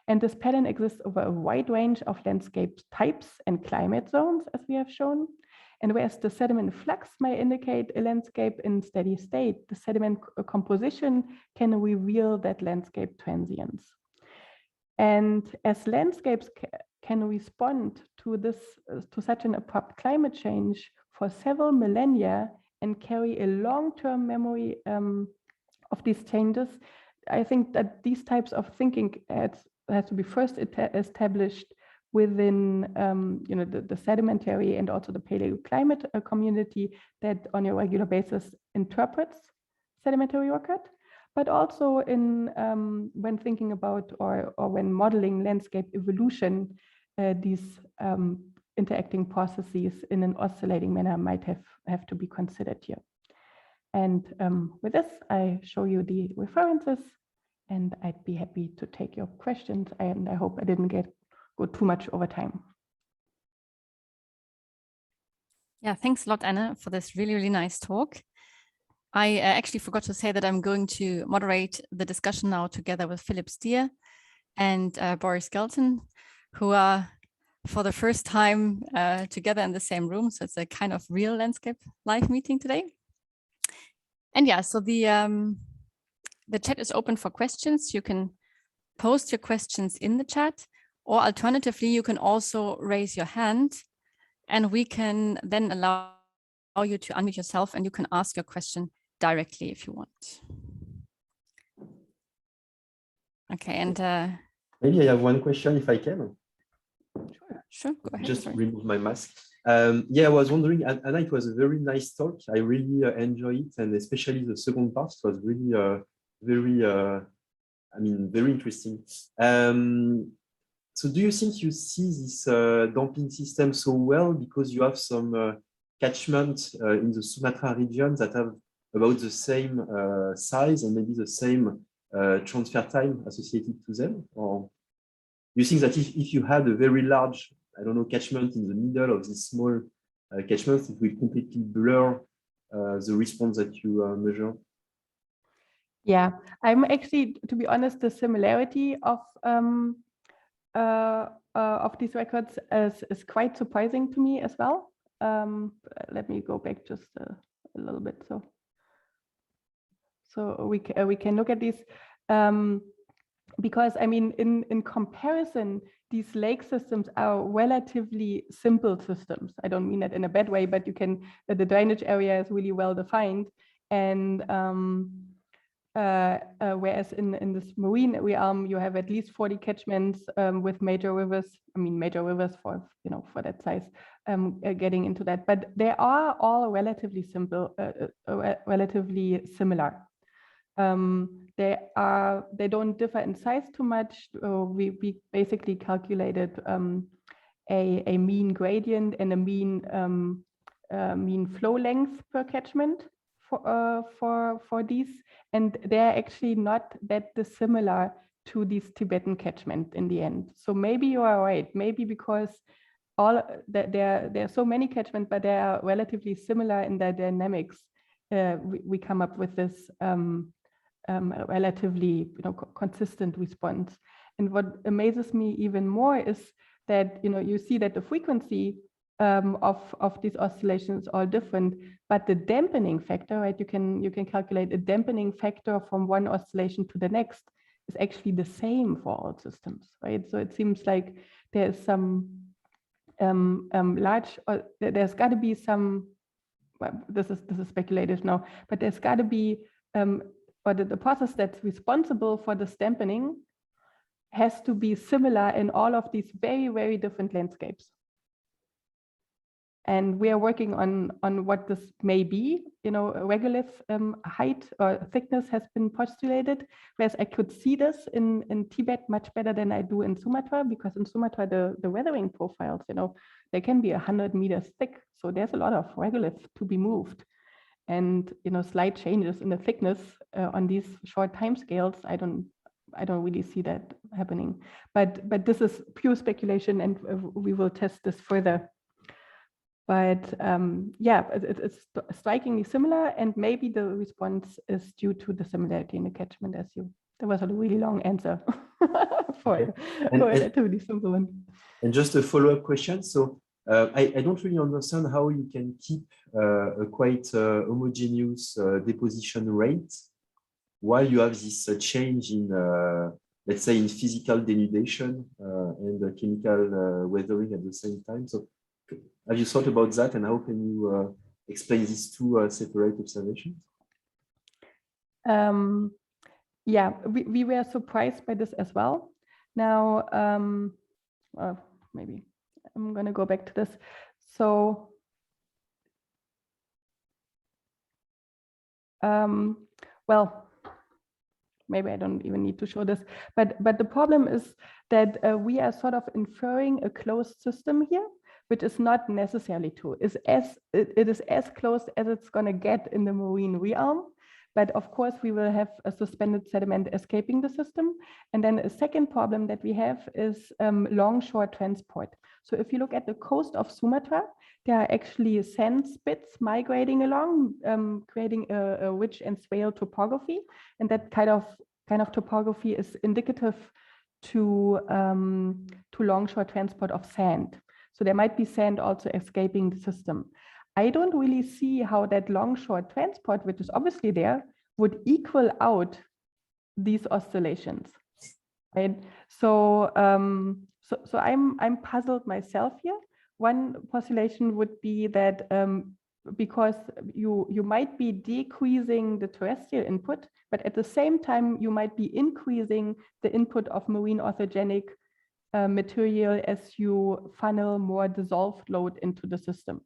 And this pattern exists over a wide range of landscape types and climate zones, as we have shown. And whereas the sediment flux may indicate a landscape in steady state, the sediment composition can reveal that landscape transience. And as landscapes can respond to such an abrupt climate change for several millennia and carry a long-term memory of these changes, I think that these types of thinking has to be first established within the sedimentary and also the paleoclimate community that on a regular basis interprets sedimentary record, but also in when thinking about or when modeling landscape evolution, these interacting processes in an oscillating manner might have to be considered here. And with this, I show you the references, and I'd be happy to take your questions. And I hope I didn't go too much over time. Yeah, thanks a lot, Anna, for this really, really nice talk. I actually forgot to say that I'm going to moderate the discussion now together with Philip Stier and Boris Gelton, who are for the first time together in the same room. So it's a kind of real landscape live meeting today. And yeah, so the chat is open for questions. You can post your questions in the chat, or alternatively, you can also raise your hand and we can then allow you to unmute yourself and you can ask your question directly if you want. Okay, and maybe I have one question if I can. Sure, go ahead. Just sorry. remove my mask. Yeah, I was wondering, Anna, it was a very nice talk. I really enjoyed it, and especially the second part was really very interesting. So do you think you see this dumping system so well because you have some catchment in the Sumatra region that have about the same size and maybe the same transfer time associated to them? Or you think that if you had a very large, I don't know, catchment in the middle of this small catchment, it will completely blur the response that you measure? Yeah, I'm actually, to be honest, the similarity of these records is quite surprising to me as well. Let me go back just a little bit, so we can look at these, because I mean, in comparison, these lake systems are relatively simple systems. I don't mean that in a bad way, but the drainage area is really well defined, and whereas in this marine realm, you have at least 40 catchments with major rivers. I mean, major rivers for that size, getting into that. But they are all relatively simple, relatively similar. They don't differ in size too much. We basically calculated a mean gradient and a mean flow length per catchment for these, and they're actually not that dissimilar to these Tibetan catchment in the end. So maybe you are right. Maybe because there are so many catchment, but they are relatively similar in their dynamics. We come up with this relatively consistent response. And what amazes me even more is that you see that the frequency of these oscillations is all different, but the dampening factor, right? You can calculate a dampening factor from one oscillation to the next is actually the same for all systems, right? So it seems like there's some there's got to be some. Well, this is speculative now, but there's got to be or the process that's responsible for this dampening has to be similar in all of these very, very different landscapes. And we are working on what this may be. A regolith height or thickness has been postulated, whereas I could see this in Tibet much better than I do in Sumatra, because in Sumatra, the weathering profiles, they can be 100 meters thick. So there's a lot of regolith to be moved. And, slight changes in the thickness on these short timescales, I don't really see that happening. But this is pure speculation, and we will test this further. But yeah, it's strikingly similar, and maybe the response is due to the similarity in the catchment. There was a really long answer for a relatively simple one. And just a follow-up question. So I don't really understand how you can keep a quite homogeneous deposition rate while you have this change in, let's say, in physical denudation and chemical weathering at the same time. So have you thought about that, and how can you explain these two separate observations? Yeah, we were surprised by this as well. Now, maybe I'm going to go back to this. So, well, maybe I don't even need to show this, but the problem is that we are sort of inferring a closed system here, which is not necessarily true. It is as close as it's going to get in the marine realm. But of course, we will have a suspended sediment escaping the system. And then a second problem that we have is longshore transport. So if you look at the coast of Sumatra, there are actually sand spits migrating along, creating a ridge and swale topography. And that kind of topography is indicative to longshore transport of sand. So there might be sand also escaping the system. I don't really see how that longshore transport, which is obviously there, would equal out these oscillations, right? So, so I'm puzzled myself here. One postulation would be that because you might be decreasing the terrestrial input, but at the same time you might be increasing the input of marine orthogenic material as you funnel more dissolved load into the system.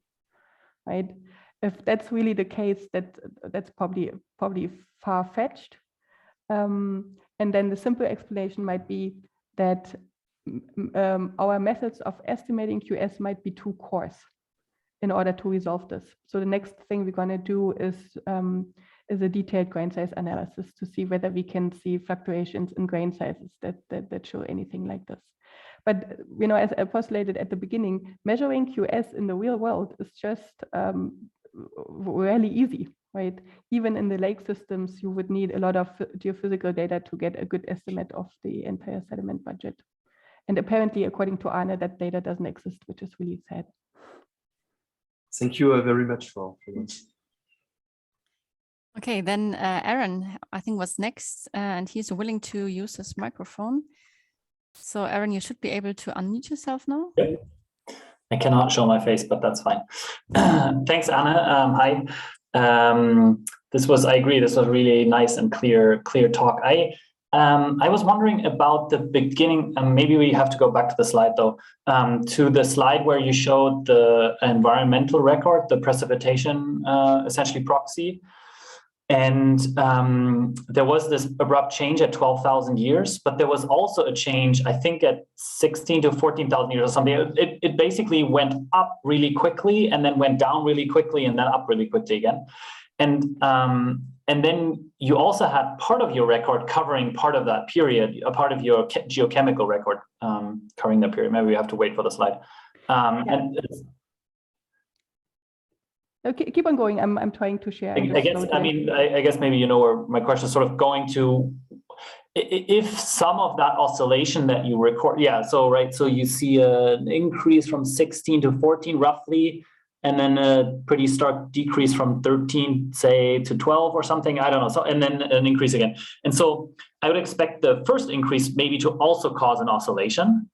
Right? If that's really the case, that's probably far-fetched. And then the simple explanation might be that our methods of estimating QS might be too coarse in order to resolve this. So the next thing we're going to do is a detailed grain size analysis to see whether we can see fluctuations in grain sizes that show anything like this. But as I postulated at the beginning, measuring QS in the real world is just really easy, right? Even in the lake systems, you would need a lot of geophysical data to get a good estimate of the entire sediment budget. And apparently, according to Arne, that data doesn't exist, which is really sad. Thank you very much for that. Okay, then Aaron, I think, was next, and he's willing to use his microphone. So Aaron, you should be able to unmute yourself now. Yep. I cannot show my face, but that's fine. Thanks, Anna. Hi. I agree, this was really nice and clear talk. I was wondering about the beginning, and maybe we have to go back to the slide though, to the slide where you showed the environmental record, the precipitation, essentially proxy. And there was this abrupt change at 12,000 years, but there was also a change, I think, at 16 to 14,000 years or something. It basically went up really quickly and then went down really quickly and then up really quickly again. And then you also had part of your record covering part of that period, a part of your geochemical record covering that period. Maybe we have to wait for the slide. Okay, keep on going. I'm trying to share. I guess maybe you know where my question is sort of going to. If some of that oscillation that you record, so you see an increase from 16 to 14 roughly, and then a pretty stark decrease from 13, say, to 12 or something, I don't know. So, and then an increase again. And so I would expect the first increase maybe to also cause an oscillation.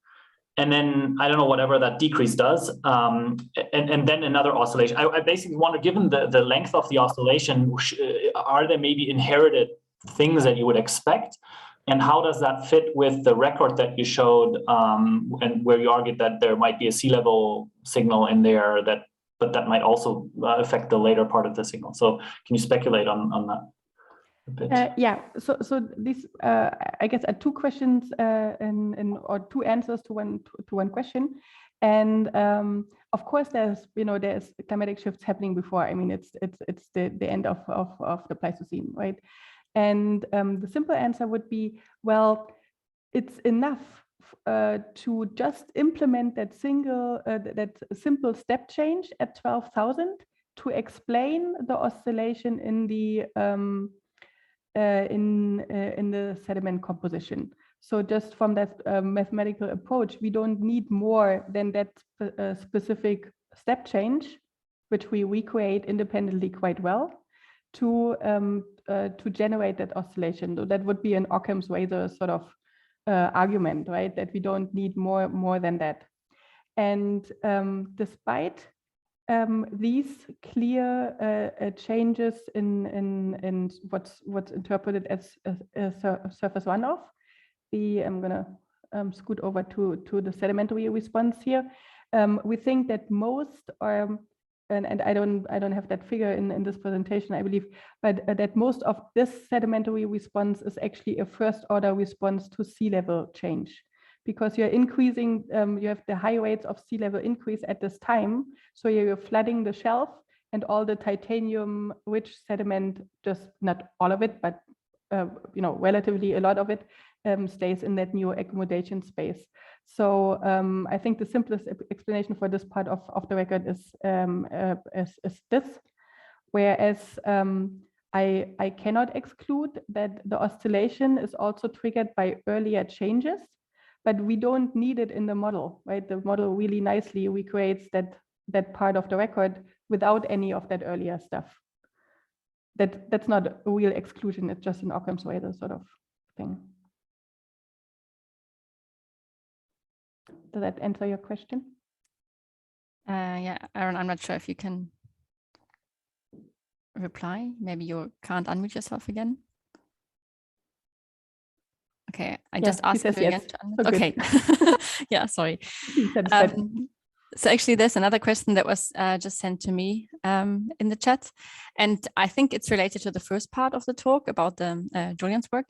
And then, I don't know, whatever that decrease does, and then another oscillation. I basically wonder, given the length of the oscillation, are there maybe inherited things that you would expect? And how does that fit with the record that you showed, and where you argued that there might be a sea level signal in there, but that might also affect the later part of the signal? So can you speculate on that? So these I guess are two questions or two answers to one question, and of course there's climatic shifts happening before. I mean it's the end of the Pleistocene, right? And the simple answer would be, well, it's enough to just implement that simple step change at 12,000 to explain the oscillation in the sediment composition. So just from that mathematical approach, we don't need more than that specific step change, which we recreate independently quite well, to generate that oscillation. So that would be an Occam's razor sort of argument, right? That we don't need more than that. And despite these clear changes in what's interpreted as surface runoff, I'm going to scoot over to the sedimentary response here. We think that most and I don't have that figure in this presentation, I believe, but that most of this sedimentary response is actually a first order response to sea level change, because you're increasing, you have the high rates of sea level increase at this time. So you're flooding the shelf, and all the titanium rich sediment, just not all of it, but relatively a lot of it, stays in that new accommodation space. So I think the simplest explanation for this part of the record is this, whereas I cannot exclude that the oscillation is also triggered by earlier changes, but we don't need it in the model, right? The model really nicely recreates that part of the record without any of that earlier stuff. That's not a real exclusion, it's just an Occam's razor sort of thing. Does that answer your question? Yeah, Aaron, I'm not sure if you can reply. Maybe you can't unmute yourself again. Okay, I just asked you again to unmute. Okay, yeah, sorry. So actually, there's another question that was just sent to me in the chat, and I think it's related to the first part of the talk about the Julian's work.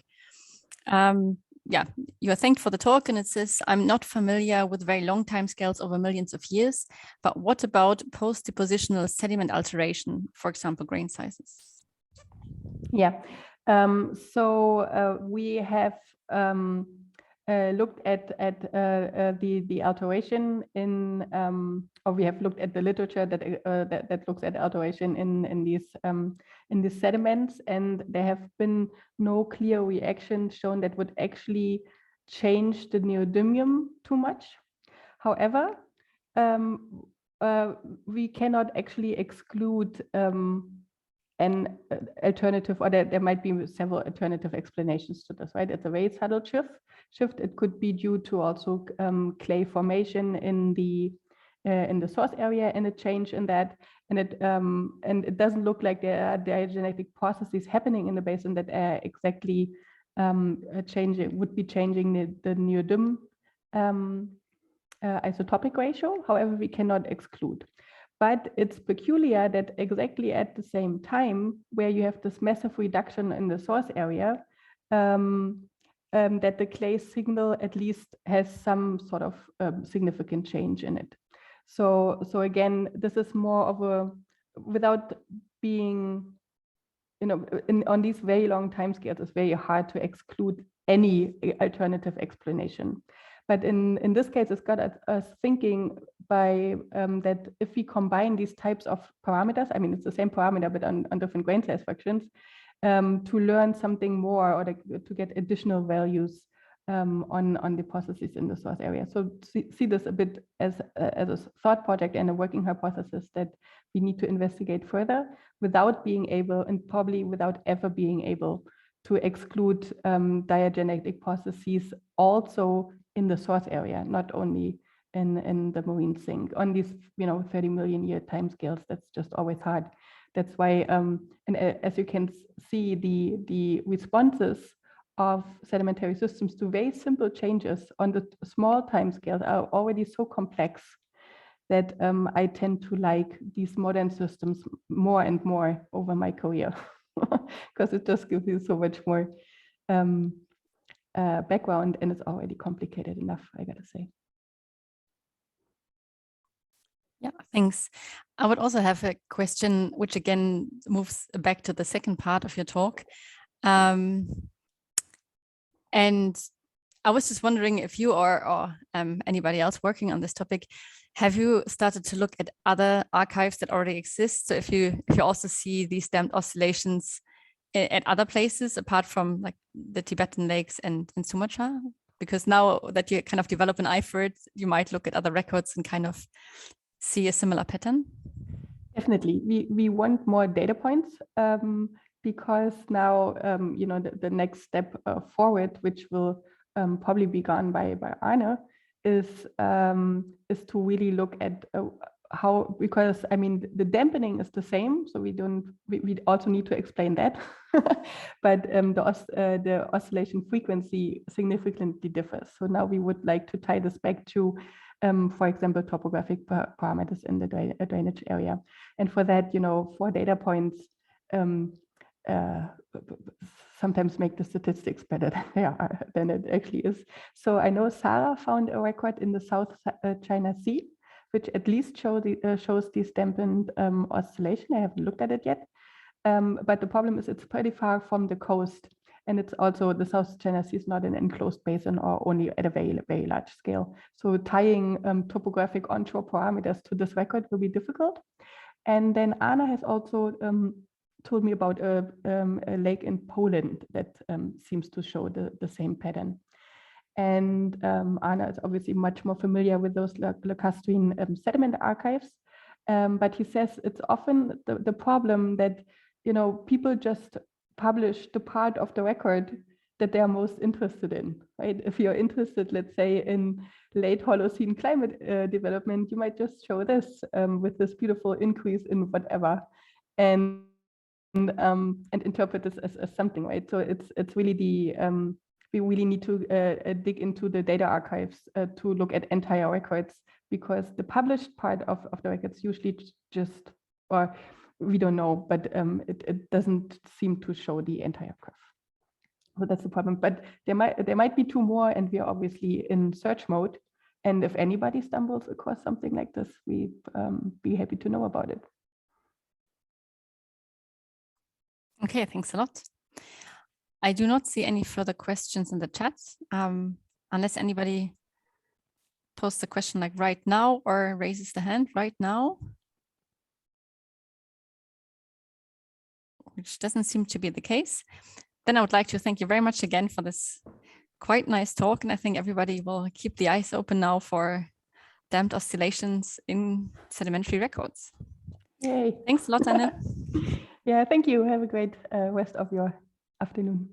Yeah, you are thanked for the talk, and it says, I'm not familiar with very long timescales over millions of years, but what about post-depositional sediment alteration, for example, grain sizes? Yeah, so we have looked at the alteration in, or we have looked at the literature that looks at alteration in these sediments, and there have been no clear reaction shown that would actually change the neodymium too much. However, we cannot actually exclude an alternative, or there might be several alternative explanations to this, right? It's a very subtle shift. It could be due to also clay formation in the source area and a change in that, and it doesn't look like there are diagenetic processes happening in the basin that are exactly would be changing the neodym isotopic ratio. However, we cannot exclude. But it's peculiar that exactly at the same time, where you have this massive reduction in the source area, that the clay signal at least has some sort of significant change in it. So again, this is more of a, without being on these very long timescales, it's very hard to exclude any alternative explanation. But in this case, it's got us thinking by that if we combine these types of parameters, I mean, it's the same parameter, but on different grain size fractions, to learn something more or to get additional values on the processes in the source area. So see this a bit as a thought project and a working hypothesis that we need to investigate further without being able, and probably without ever being able, to exclude diagenetic processes also in the source area, not only in the marine sink. On these 30 million year timescales, that's just always hard. That's why, and as you can see, the responses of sedimentary systems to very simple changes on the small timescales are already so complex that I tend to like these modern systems more and more over my career, because it just gives you so much more background, and it's already complicated enough, I gotta say. Yeah, thanks. I would also have a question, which again moves back to the second part of your talk. And I was just wondering if you or anybody else working on this topic, have you started to look at other archives that already exist? So if you also see these damped oscillations at other places apart from like the Tibetan lakes and in Sumatra? Because now that you kind of develop an eye for it, you might look at other records and kind of see a similar pattern. Definitely, we want more data points because now the next step forward, which will probably be gone by Arne, is to really look at how, because I mean the dampening is the same, so we also need to explain that, but the oscillation frequency significantly differs. So now we would like to tie this back to, for example, topographic parameters in the drainage area, and for that, 4 data points sometimes make the statistics better than it actually is. So I know Sarah found a record in the South China Sea, which at least shows these dampened oscillation. I haven't looked at it yet, but the problem is it's pretty far from the coast, and it's also the South China Sea is not an enclosed basin or only at a very, very large scale. So tying topographic onshore parameters to this record will be difficult. And then Anna has also told me about a lake in Poland that seems to show the same pattern. And Anna is obviously much more familiar with those lacustrine sediment archives. But he says it's often the problem that, people just publish the part of the record that they are most interested in, right? If you're interested, let's say, in late Holocene climate development, you might just show this with this beautiful increase in whatever, and interpret this as something, right? So it's really we really need to dig into the data archives to look at entire records, because the published part of the records usually just, or we don't know, but it doesn't seem to show the entire graph. So that's the problem. But there might be 2 more, and we are obviously in search mode. And if anybody stumbles across something like this, we'd be happy to know about it. Okay, thanks a lot. I do not see any further questions in the chat, unless anybody posts a question like right now or raises the hand right now, which doesn't seem to be the case. Then I would like to thank you very much again for this quite nice talk. And I think everybody will keep the eyes open now for damped oscillations in sedimentary records. Yay. Thanks a lot, Anne. Yeah, thank you. Have a great rest of your afternoon.